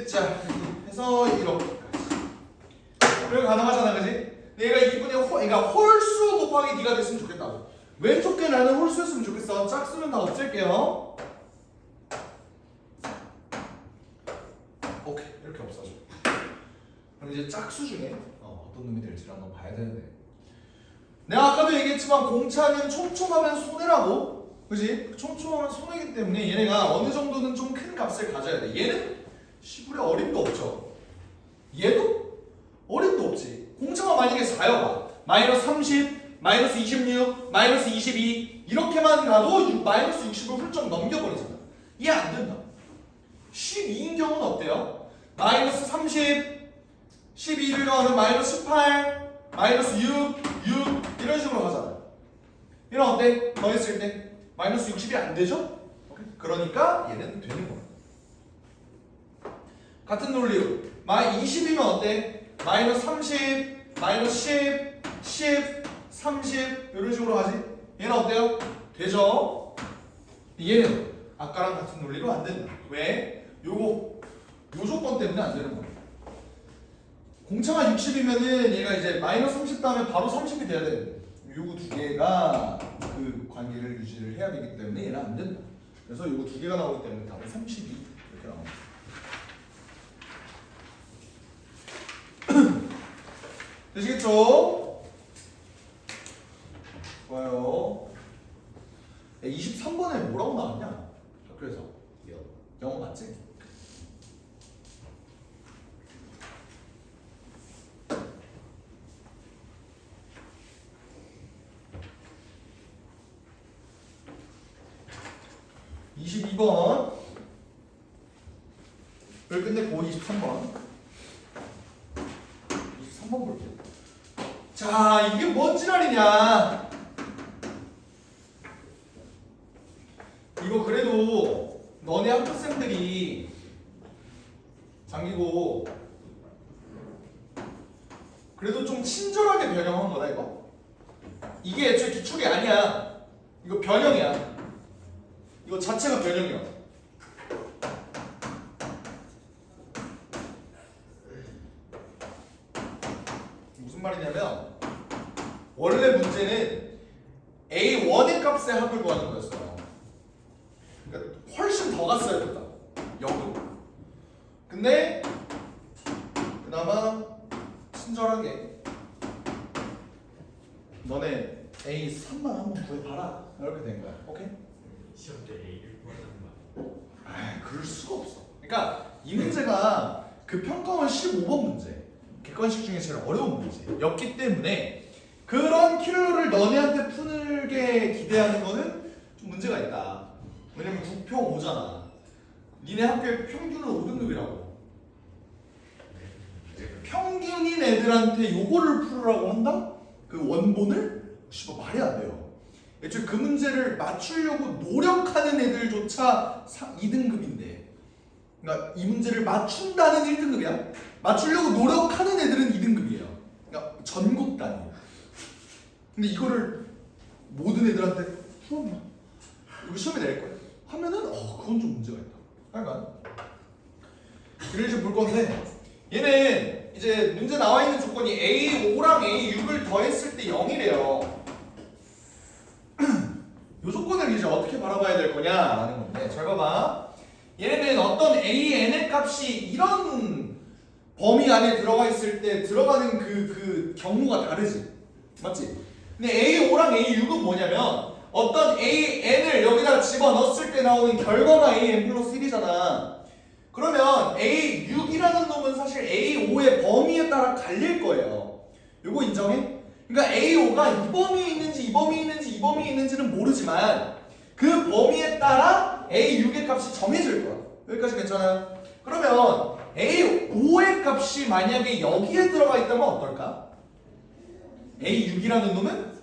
자 해서 이렇게까지. 그래 가능하잖아, 그지? 얘가 2분의 그러니까 홀수 곱하기 D가 됐으면 좋겠다고. 왼쪽 게 나는 홀수였으면 좋겠어. 짝수는 다 없앨게요. 오케이, 이렇게 없어져. 그럼 이제 짝수 중에 어떤 놈이 될지를 한번 봐야 되는데, 내가 아까도 얘기했지만 공차는 촘촘하면 손해라고, 그지? 촘촘하면 손해이기 때문에 얘네가 어느 정도는 좀 큰 값을 가져야 돼. 얘는 시불에 어림도 없죠. 얘도 어림도 없지. 공차가 만약에 4여봐. 마이너스 30, 마이너스 26, 마이너스 22 이렇게만 가도 마이너스 60을 훌쩍 넘겨버리잖아. 이해 안 된다. 12인 경우는 어때요? 마이너스 30, 12를 더하면 마이너스 18, 마이너스 6 이런 식으로 가잖아. 이런 어때? 더했을 때 마이너스 60이 안 되죠? 그러니까 얘는 되는 거야. 같은 논리로 20이면 어때? 마이너스 30, 마이너스 10, 30 이런 식으로 가지? 얘는 어때요? 되죠? 얘는 아까랑 같은 논리로 안 된다. 왜? 요 조건 때문에 안 되는 거야. 공차가 60이면은 얘가 이제 마이너스 30 다음에 바로 30이 돼야 돼. 요거 두 개가 그 관계를 유지를 해야 되기 때문에 얘는 안 된다. 그래서 요거 두 개가 나오기 때문에 답은 32 이렇게 나옵니다. 되시겠죠? 좋아요. 23번에 뭐라고 나왔냐? 학교에서 영어 맞지? (22번) 을 끝냈고 23번 23번 볼게요. 자, 이게 뭔 지랄이냐? 이거 그래도 너네 학부생들이 잠기고 그래도 좀 친절하게 변형한 거다 이거. 이게 애초에 기출이 아니야. 이거 변형이야. 이거 자체가 변형이야. 무슨 말이냐면 원래 문제는 A1의 값의 합을 구하는 거였어요. 그러니까 훨씬 더 갔어야 됐다. 역으로. 근데 그나마 친절하게 너네 A3만 한번 구해봐라 이렇게 된 거야. 오케이? 시험 때 A를 구하는 거. 아, 그럴 수가 없어. 그러니까 이 문제가 그 평가원 15번 문제, 객관식 중에 제일 어려운 문제였기 때문에 그런 킬러를 너네한테 푸는 기대하는 거는 좀 문제가 있다. 왜냐면 9평 5잖아. 니네 학교의 평균은 5등급이라고. 평균인 애들한테 요거를 풀으라고 한다? 그 원본을? 씨발 말이 안 돼요. 애초에 그 문제를 맞추려고 노력하는 애들조차 2등급인데, 그러니까 이 문제를 맞춘다는 1등급이야. 맞추려고 노력하는 애들은 2등급이에요. 그러니까 전국 단위. 근데 이거를 모든 애들한테 풀었나? 이거 시험에 낼 거야. 하면은 그건 좀 문제가 있다. 하여간 이걸 이제 볼 건데, 얘는 이제 문제 나와 있는 조건이 A5랑 A6을 더했을 때 0이래요. 이 조건을 이제 어떻게 바라봐야 될 거냐라는 건데, 잘 봐봐. 얘네는 어떤 AN의 값이 이런 범위 안에 들어가 있을 때 들어가는 그 경우가 다르지, 맞지? 근데 A5랑 A6은 뭐냐면 어떤 AN을 여기다 집어넣었을 때 나오는 결과가 AN 플러스 1이잖아. 그러면 A6이라는 놈은 사실 A5의 범위에 따라 갈릴 거예요. 요거 인정해? 그러니까 A5가 이 범위에 있는지 이 범위에 있는지 이 범위에 있는지는 모르지만 그 범위에 따라 A6의 값이 정해질 거야. 여기까지 괜찮아요? 그러면 A5의 값이 만약에 여기에 들어가 있다면 어떨까? A6이라는 놈은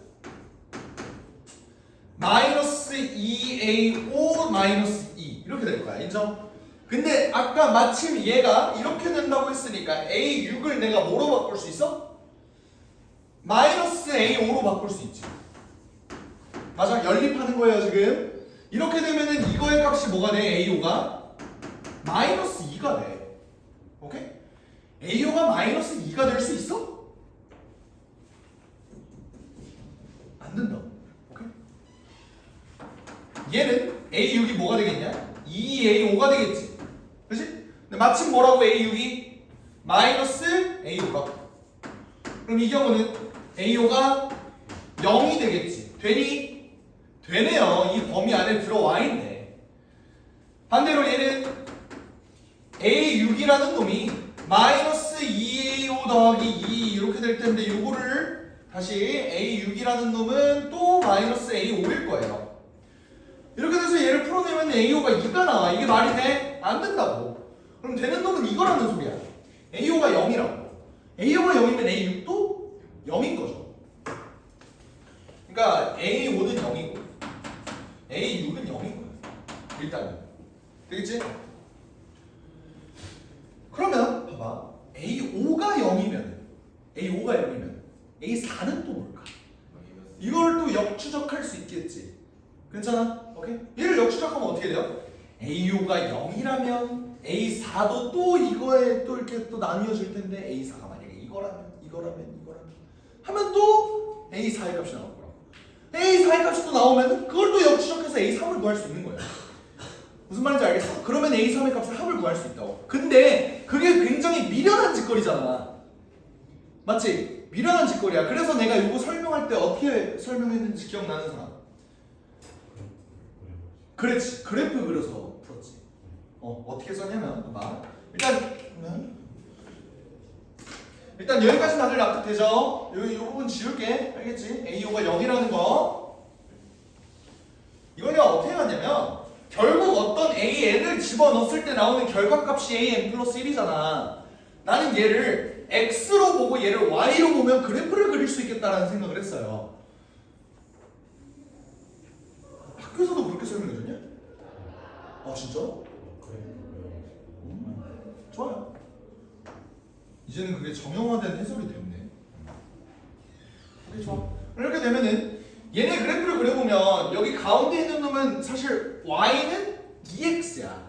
마이너스 2A5 마이너스 2 이렇게 될 거야. 인정? 근데 아까 마침 얘가 이렇게 된다고 했으니까 A6을 내가 뭐로 바꿀 수 있어? 마이너스 A5로 바꿀 수 있지. 맞아? 연립하는 거예요 지금. 이렇게 되면은 이거의 값이 뭐가 돼? A5가 마이너스 2가 돼. 오케이? A5가 마이너스 2가 될 수 있어? 안 된다. 오케이? 얘는 A6이 뭐가 되겠냐? 2A5가 되겠지. 그렇지? 근데 마침 뭐라고 A6이? 마이너스 A5가. 그럼 이 경우는 A5가 0이 되겠지. 되니? 되네요. 이 범위 안에 들어와 있네. 반대로 얘는 A6이라는 놈이 마이너스 2A5 더하기 2 이렇게 될 텐데 요거를 다시 A6이라는 놈은 또 마이너스 A5일 거예요. 이렇게 돼서 얘를 풀어내면 A5가 2가 나와. 이게 말이 돼? 안 된다고. 그럼 되는 놈은 이거라는 소리야. A5가 0이라고. A5가 0이면 A6도 0인 거죠. 그러니까 A5는 0이고 A6은 0인 거야. 일단은. 되겠지? 그러면 봐봐. A5가 0이면 A4는 또 뭘까? 이걸 또 역추적할 수 있겠지. 괜찮아? 오케이? 얘를 역추적하면 어떻게 돼요? A5가 0이라면 A4도 또 이거에 또 이렇게 또 나뉘어질 텐데 A4가 만약에 이거라면 하면 또 A4의 값이 나올 거라고. A4의 값이 또 나오면 그걸 또 역추적해서 A3을 구할 수 있는 거야. 무슨 말인지 알겠어? 그러면 A3의 값을 합을 구할 수 있다고. 근데 그게 굉장히 미련한 짓거리잖아. 맞지? 미련한 짓거리야. 그래서 내가 이거 설명할 때 어떻게 설명했는지 기억나는 사람? 그렇지. 그래프 그려서 풀었지. 어떻게 썼냐면 봐봐. 일단 여기까지 다들 납득되죠? 이 부분 지울게. 알겠지? A5가 0이라는 거. 이걸 내가 어떻게 갔냐면 결국 어떤 AN을 집어넣었을 때 나오는 결과값이 AN 플러스 1이잖아. 나는 얘를 X로 보고 얘를 Y로 보면 그래프를 그릴 수 있겠다라는 생각을 했어요. 학교에서도 그렇게 설명해줬냐? 아 진짜로? 좋아요. 이제는 그게 정형화된 해석이 됐네. 오케이 좋아. 이렇게 되면은 얘네 그래프를 그려보면 여기 가운데 있는 놈은 사실 Y는 2X야.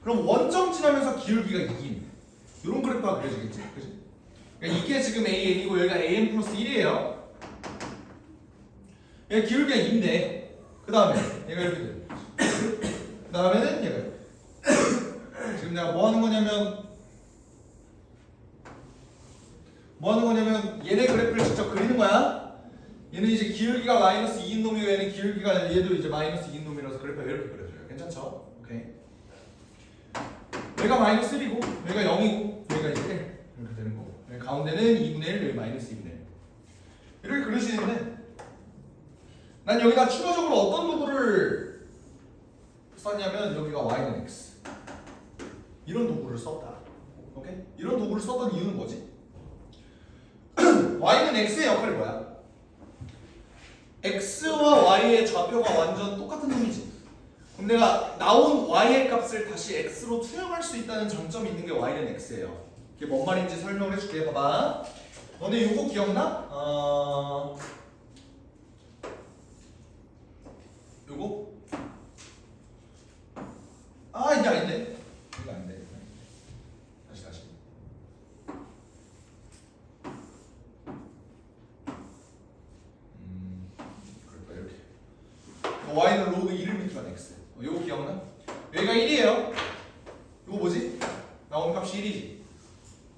그럼 원점 지나면서 기울기가 2인 이런 그래프가 그려지겠지. 그치? 그러니까 이게 지금 AN이고 여기가 AN 플러스 1이에요. 얘 기울기가 2인데 그 다음에 얘가 이렇게 돼. 그 다음에는 얘가 지금 내가 뭐 하는 거냐면 얘네 그래프를 직접 그리는 거야. 얘는 이제 기울기가 마이너스 2인 놈이고 얘는 기울기가 얘도 이제 마이너스 2인 놈이라서 그래프가 이렇게 그려져요. 괜찮죠? 오케이. 얘가 마이너스 1이고 얘가 0이고 얘가 이제 1 이렇게 되는 거고 가운데는 2분의 1 여기 마이너스 2분의 1 이렇게 그려지는데 난 여기다 추가적으로 어떤 도구를 썼냐면 여기가 y는 x 이런 도구를 썼다. 오케이? 이런 도구를 썼던 이유는 뭐지? y는 x의 역할이 뭐야? x와 y의 좌표가 완전 똑같은 놈이지. 그럼 내가 나온 y의 값을 다시 x로 투영할 수 있다는 장점이 있는 게 y는 x예요. 이게 뭔 말인지 설명을 해줄게. 봐봐. 너네 이거 기억나? 요거? 이게 아닌데. 이거 아닌데. 다시. 그럴까 이렇게. y는 로그 1을 밑으로 x. 요거 기억나? 여기가 1이에요. 이거 뭐지? 나온 값이 1이지.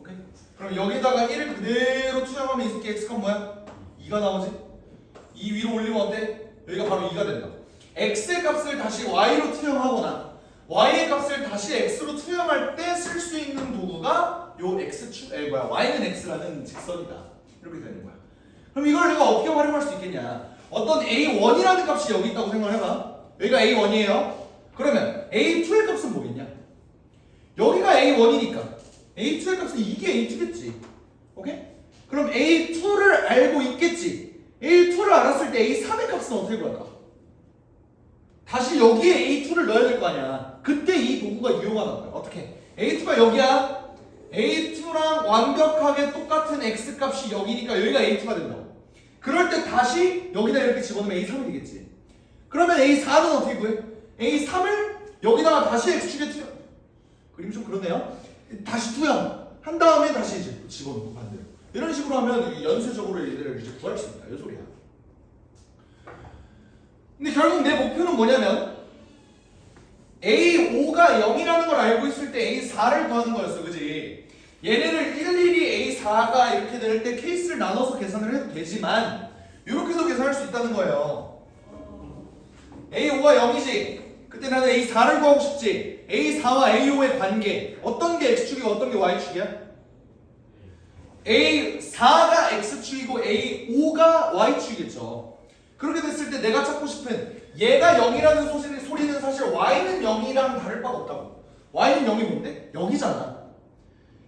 오케이? 그럼 여기다가 1을 그대로 투영하면 이 새끼 x값 뭐야? 2가 나오지? 2 위로 올리면 어때? 여기가 바로 2가 된다. x의 값을 다시 y로 투영하거나 y의 값을 다시 x로 투영할 때 쓸 수 있는 도구가 요 y는 x라는 직선이다. 이렇게 되는 거야. 그럼 이걸 내가 어떻게 활용할 수 있겠냐? 어떤 a1이라는 값이 여기 있다고 생각해봐. 여기가 a1이에요. 그러면 a2의 값은 뭐겠냐? 여기가 a1이니까 a2의 값은 이게 a2겠지. 오케이? 그럼 a2를 알고 있겠지. a2를 알았을 때 a3의 값은 어떻게 구할까? 다시 여기에 a2를 넣어야 될 거 아니야. 그때 이 도구가 유용하단 거야. 어떻게? a2가 여기야. a2랑 완벽하게 똑같은 x 값이 여기니까 여기가 a2가 된다고. 그럴 때 다시 여기다 이렇게 집어넣으면 a3이 되겠지. 그러면 a4는 어떻게 구해? a3을 여기다가 다시 x축에 투영. 그림 좀 그러네요. 다시 투영 한 다음에 다시 이제 집어넣고 반대로. 이런 식으로 하면 연쇄적으로 얘들을 이제 구할 수 있다. 이 소리야. 근데 결국 내 목표는 뭐냐면 A5가 0이라는 걸 알고 있을 때 A4를 구하는 거였어. 그지? 얘네를 일일이 A4가 이렇게 될 때 케이스를 나눠서 계산을 해도 되지만 이렇게도 계산할 수 있다는 거예요. A5가 0이지? 그때 나는 A4를 구하고 싶지. A4와 A5의 관계 어떤 게 X축이고 어떤 게 Y축이야? A4가 X축이고 A5가 Y축이겠죠. 그렇게 됐을 때 내가 찾고 싶은 얘가 0이라는 소리는 사실 y는 0이랑 다를 바가 없다고. y는 0이 뭔데? 여기잖아.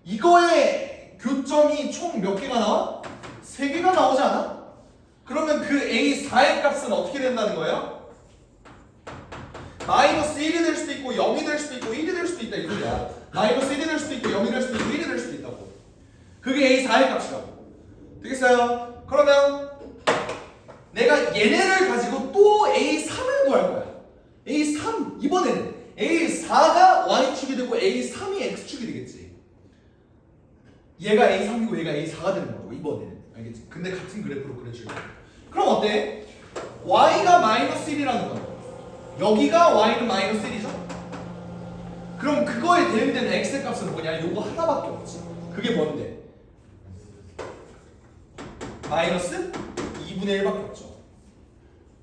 이거의 교점이 총 몇 개가 나와? 3개가 나오지 않아? 그러면 그 a4의 값은 어떻게 된다는 거예요? 마이너스 1이 될 수도 있고 0이 될 수도 있고 1이 될 수도 있다 이 소리야. 마이너스 1이 될 수도 있고 0이 될 수도 있고 1이 될 수도 있다고. 그게 a4의 값이라고. 되겠어요? 그러면 내가 얘네를 가지고 또 A3을 구할 거야. A3 이번에는 A4가 Y축이 되고 A3이 X축이 되겠지. 얘가 A3이고 얘가 A4가 되는 거고 이번에는. 알겠지? 근데 같은 그래프로 그려줄 거야. 그럼 어때? Y가 마이너스 1이라는 거야. 여기가 Y는 마이너스 1이죠? 그럼 그거에 대응되는 X의 값은 뭐냐? 요거 하나밖에 없지. 그게 뭔데? 마이너스 2분의 1밖에 없죠.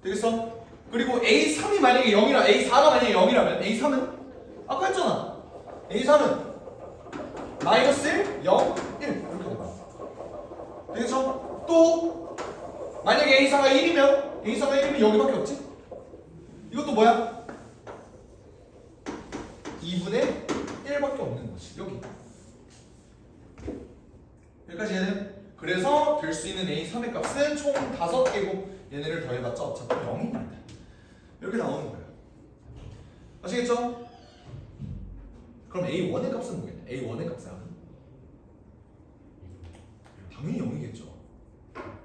되겠어? 그리고 A3이 만약에 0이라 A4가 만약에 0이라면 A3은 아까 했잖아. A3은 마이너스 1, 0, 1 이렇게 돼봐. 되겠어? 또 만약에 A4가 1이면 여기밖에 없지? 이것도 뭐야? 2분의 1밖에 없는 거지. 여기. 여기까지 얘는 그래서 될 수 있는 A3의 값은 총 5개고 얘네를 더해봤자 어차피 0입니다. 이렇게 나오는 거예요. 아시겠죠? 그럼 A1의 값은 뭐겠냐? A1의 값은 당연히 0이겠죠.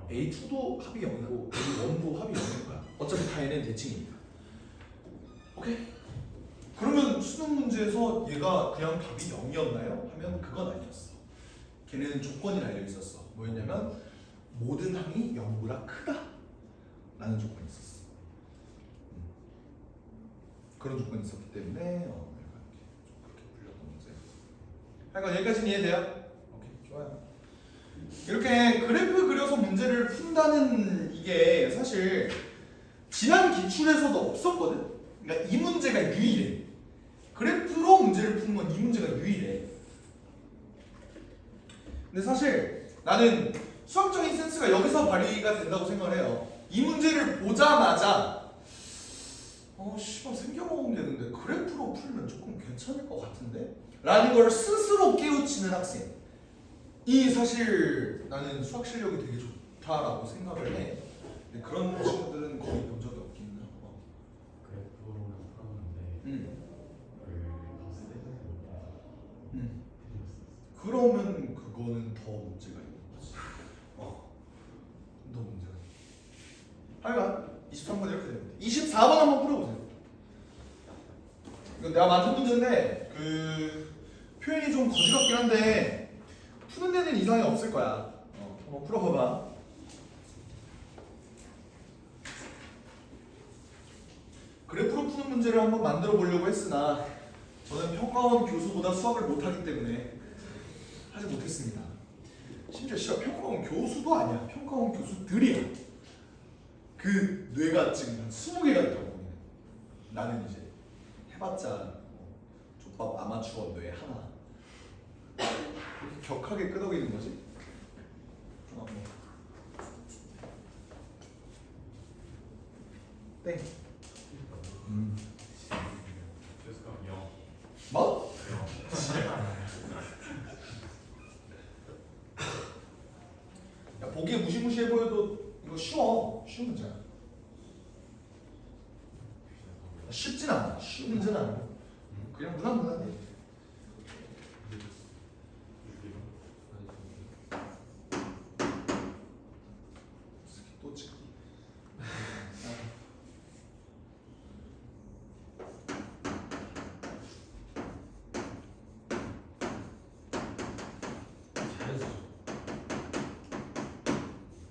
A2도 합이 0이고 A1도 합이 0일 거야. 어차피 다 얘네는 대칭이니까. 오케이? 그러면 수능 문제에서 얘가 그냥 답이 0이었나요? 하면 그건 아니었어. 걔네는 조건이 달려 있었어. 뭐였냐면 모든 항이 0보다 크다 라는 조건이 있었어. 그런 조건이 있었기 때문에 그렇게 풀렸던 문제. 하여간 여기까지는 이해돼요? 오케이, 좋아요. 이렇게 그래프 그려서 문제를 푼다는 이게 사실 지난 기출에서도 없었거든. 그러니까 이 문제가 유일해. 그래프로 문제를 푸는 건 이 문제가 유일해. 근데 사실 나는 수학적인 센스가 여기서 발휘가 된다고 생각을 해요. 이 문제를 보자마자 씨발 생겨먹겠는데 그래프로 풀면 조금 괜찮을 것 같은데? 라는 걸 스스로 깨우치는 학생. 이 사실 나는 수학 실력이 되게 좋다라고 생각을 해. 근데 그런 친구들은 거의 본 적이 없긴 해. 그래프로는 풀었는데 그 세븐 그러면 그거는 더 문제가 있는 거지. 더 문제가 있는. 하여간 23번 이렇게 됩니다. 24번 한번 풀어보세요. 이건 내가 만든 문제인데 그 표현이 좀 거지 같긴 한데 푸는 데는 이상이 없을 거야. 한번 풀어봐봐. 그래프로 푸는 문제를 한번 만들어 보려고 했으나 저는 평가원 교수보다 수학을 못하기 때문에 하지 못했습니다. 심지어 시작 평가원 교수도 아니야. 평가원 교수들이야. 그 뇌가 지금 한 20개가 있다고 보면 나는 이제 해봤자 족밥 아마추어 뇌 하나 이렇게 격하게 끄덕이는 거지. 땡. 교수가 영. 뭐? 야, 보기에 무시무시해 보여도 이거 쉬워. 쉬운 문제야. 쉽진 않아. 쉬운 문제는 아니고 그냥 무난무난해. 또 찍기.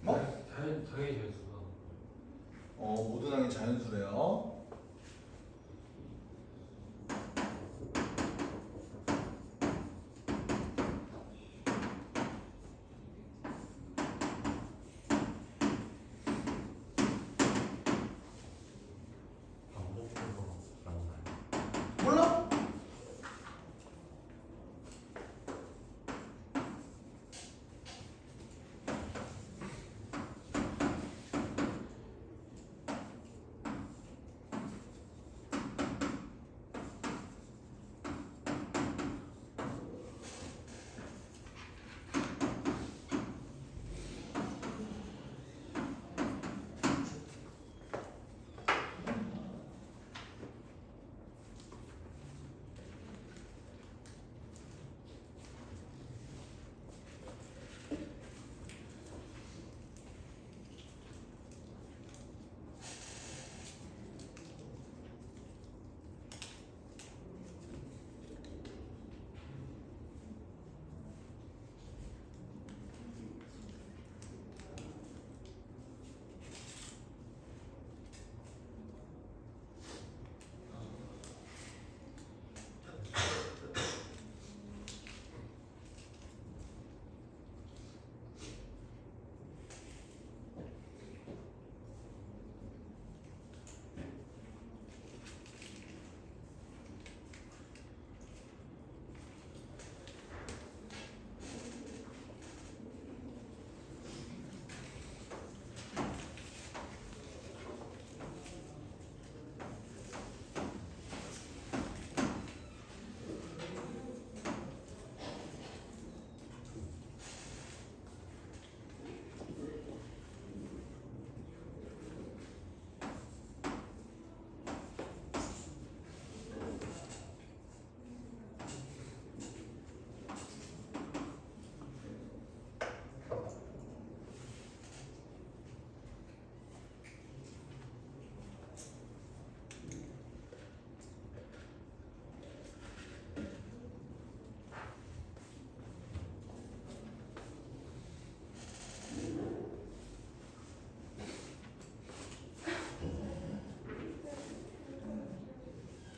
뭐? 당연히 자연수가. 모든 항이 자연수래요. 반복해서 나오나요? 몰라?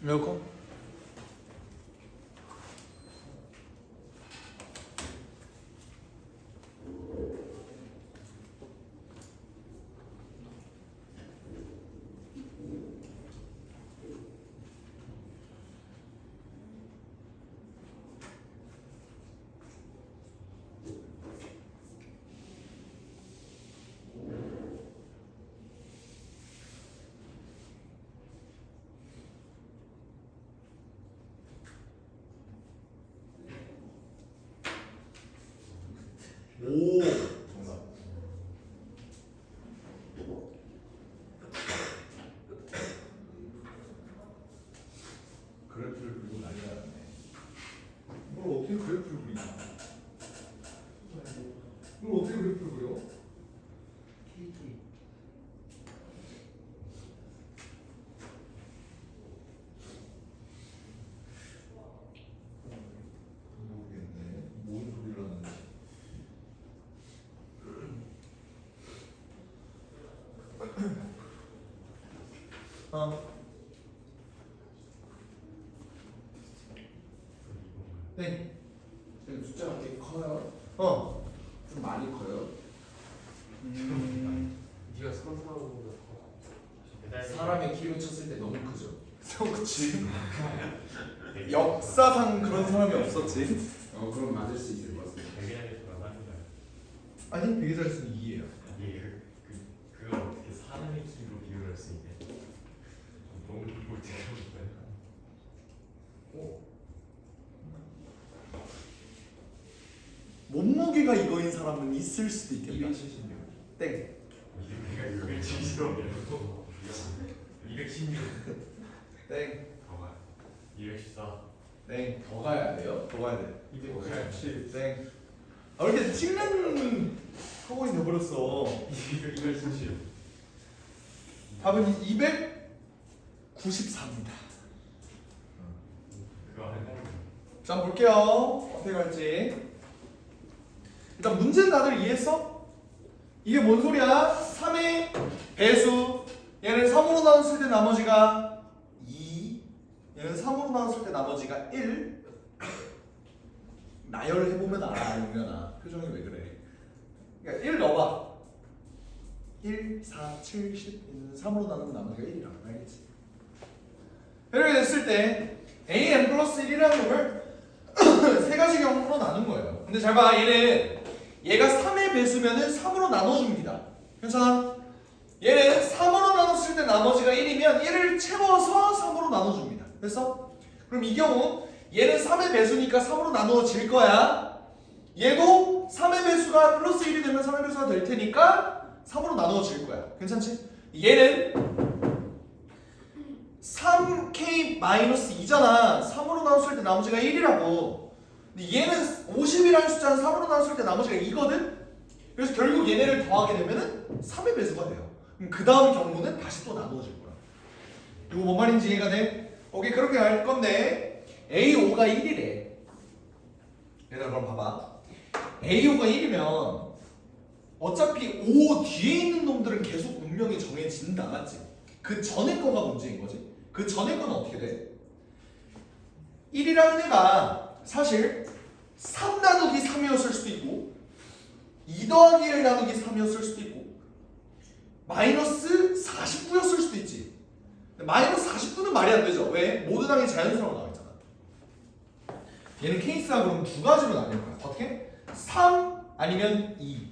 에어컨? 네. 숫자가 꽤 커요. 좀 많이 커요. 네가 상상하는 사람의 키로 쳤을 때 너무 크죠. 그치. 역사상 그런 사람이 없었지. 그럼 맞을 수 있을 것 같습니다. 대개하게 돌아다니는 거야. 아니 되게 잘했으면 2예요. 아니 그걸 어떻게 사람의 키로 비교할 수 있냐? 너무 못 들어본 거야. 몸무게가 이거인 사람은 있을 수도 있겠다. 276. 땡. 내가 270이라고 216 땡. 봐봐 214 땡. 더 가야 돼요? 더 가야 돼. 287. 땡. 아, 왜 이렇게 찍는 학원이 돼버렸어. 277 답은 294입니다. 그거 한 번. 자, 한번 볼게요. 어떻게 갈지. 일단 문제는 다들 이해했어? 이게 뭔 소리야? 3의 배수. 얘는 3으로 나눴을 때 나머지가 2. 얘는 3으로 나눴을 때 나머지가 1. 나열해보면 알아, 용현아. 표정이 왜 그래? 그러니까 1 넣어봐. 1, 4, 7, 10. 얘는 3으로 나누면 나머지가 1이라고. 알겠지? 이렇게 됐을 때 an 플러스 1이라는 놈을 세 가지 경우로 나눈 거예요. 근데 잘 봐. 얘가 3의 배수면은 3으로 나눠줍니다. 괜찮아? 얘는 3으로 나눴을 때 나머지가 1이면 1을 채워서 3으로 나눠줍니다. 됐어? 그럼 이 경우 얘는 3의 배수니까 3으로 나누어질 거야. 얘도 3의 배수가 플러스 1이 되면 3의 배수가 될 테니까 3으로 나누어질 거야. 괜찮지? 얘는 3k-2잖아. 3으로 나눴을 때 나머지가 1이라고. 근데 얘는 50이라는 숫자는 3으로 나눴을 때 나머지가 2거든? 그래서 결국 얘네를 더하게 되면은 3의 배수가 돼요. 그럼 그 다음 경우는 다시 또 나누어질 거야. 이거 뭔 말인지 이해가 돼? 오케이, 그렇게 할 건데 A5가 1이래. 얘들아, 그럼 봐봐. A5가 1이면 어차피 5 뒤에 있는 놈들은 계속 운명이 정해진다, 맞지? 그 전에 거가 문제인 거지. 그 전에 거는 어떻게 돼? 1이라는 애가 사실 3 나누기 3이었을 수도 있고 2 더하기 1 나누기 3이었을 수도 있고 마이너스 49였을 수도 있지. 마이너스 49는 말이 안 되죠. 왜? 모든 항이 자연수라고 나와 있잖아. 얘는 케이스가 그럼 두 가지로 나뉠 거야. 어떻게? 3 아니면 2.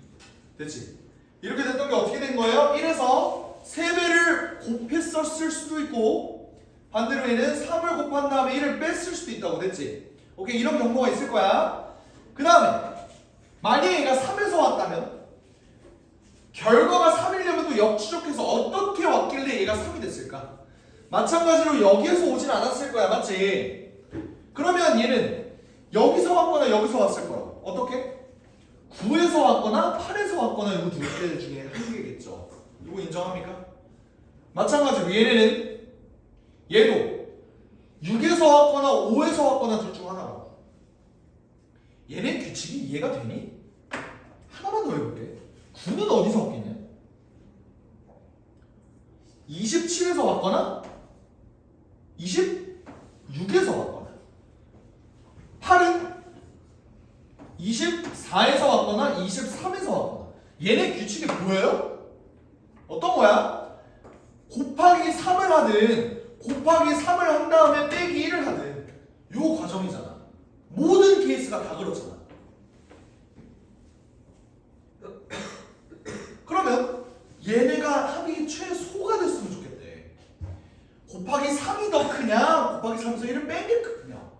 됐지? 이렇게 됐던 게 어떻게 된 거예요? 1에서 3배를 곱했었을 수도 있고 반대로 얘는 3을 곱한 다음에 1을 뺐을 수도 있다고. 됐지? 오케이, 이런 경우가 있을 거야. 그 다음에 만약에 얘가 3에서 왔다면 결과가 3이려면 또 역추적해서 어떻게 왔길래 얘가 3이 됐을까? 마찬가지로 여기에서 오진 않았을 거야, 맞지? 그러면 얘는 여기서 왔거나 여기서 왔을 거라고. 어떻게? 9에서 왔거나 8에서 왔거나 이거 두 개 중에 한 개겠죠. 이거 인정합니까? 마찬가지로 얘도 6에서 왔거나 5에서 왔거나 둘 중 하나라고. 얘네 규칙이 이해가 되니? 하나만 더 해볼게. 9는 어디서 왔겠냐? 27에서 왔거나 26에서 왔거나 8은 24에서 왔거나 23에서 왔거나. 얘네 규칙이 뭐예요? 어떤 거야? 곱하기 3을 하든 곱하기 3을 한 다음에 빼기 1을 하든 요 과정이잖아. 모든 케이스가 다 그렇잖아. 그러면 얘네가 합이 최소가 됐으면 좋겠대. 곱하기 3이 더 크냐? 곱하기 3에서 1을 뺀 게 크냐?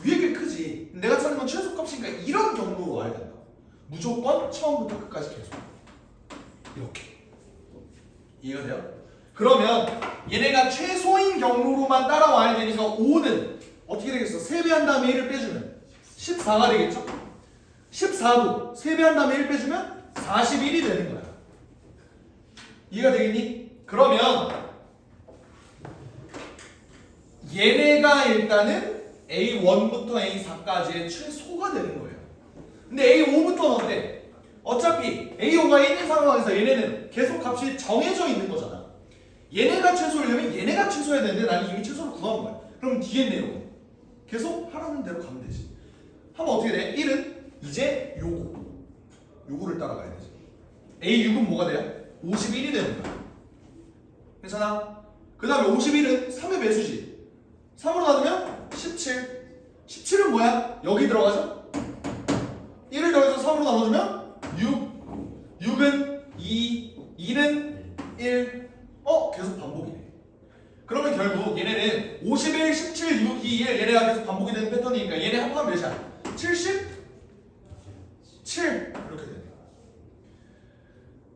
위에 게 크지. 내가 찾는 건 최소값이니까 이런 경로로 와야 된다. 무조건 처음부터 끝까지 계속. 이렇게. 이해가 돼요? 그러면 얘네가 최소인 경로로만 따라와야 되니까 5는 어떻게 되겠어? 3배 한 다음에 1을 빼주면 14가 되겠죠? 14도 3배 한 다음에 1 빼주면 41이 되는 거야. 이해가 되겠니? 그러면 얘네가 일단은 A1부터 A4까지의 최소가 되는 거예요. 근데 A5부터는 어때? 어차피 A5가 있는 상황에서 얘네는 계속 값이 정해져 있는 거잖아. 얘네가 최소이려면 얘네가 최소해야 되는데 나는 이미 최소를 구한 거야. 그럼 뒤에 내려오. 계속 하라는 대로 가면 되지. 하면 어떻게 돼? 1은 이제 요거를 따라가야 되지. A6은 뭐가 돼요? 51이 되는 거야. 괜찮아? 그 다음에 51은 3의 배수지. 3으로 나누면 17. 17은 뭐야? 여기 들어가죠? 1을 더해서 3으로 나눠주면 6. 6은 2. 2는 1. 계속 반복이네. 그러면 결국 얘네는 51, 17, 6, 2, 1 얘네가 계속 반복이 되는 패턴이니까 얘네 합하면 몇이야? 77 이렇게 되네.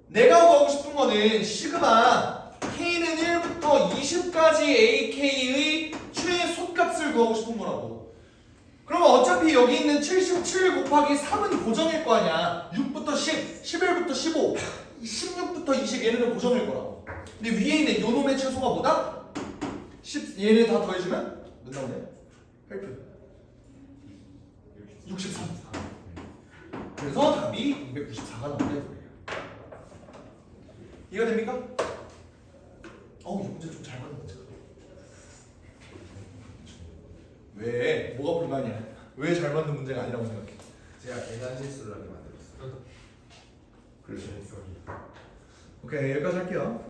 내가 구하고 싶은 거는 시그마 K는 1부터 20까지 AK의 최소값을 구하고 싶은 거라고. 그러면 어차피 여기 있는 77 곱하기 3은 고정일 거 아니야. 6부터 10, 11부터 15, 16부터 20 얘네는 고정일 거라고. 근데 위에 있는 요 놈의 최소가 뭐다? 10 얘네 다 더해주면 몇 나오냐? 헬프 63. 그래서 답이 294가 나온다 이 소리야. 이해가 됩니까? 이 문제 좀 잘 맞는 문제가. 왜? 뭐가 불만이야? 왜 잘 맞는 문제가 아니라고 생각해? 제가 계산 실수를 하게 만들었어요. 그렇죠. 오케이 여기까지 할게요.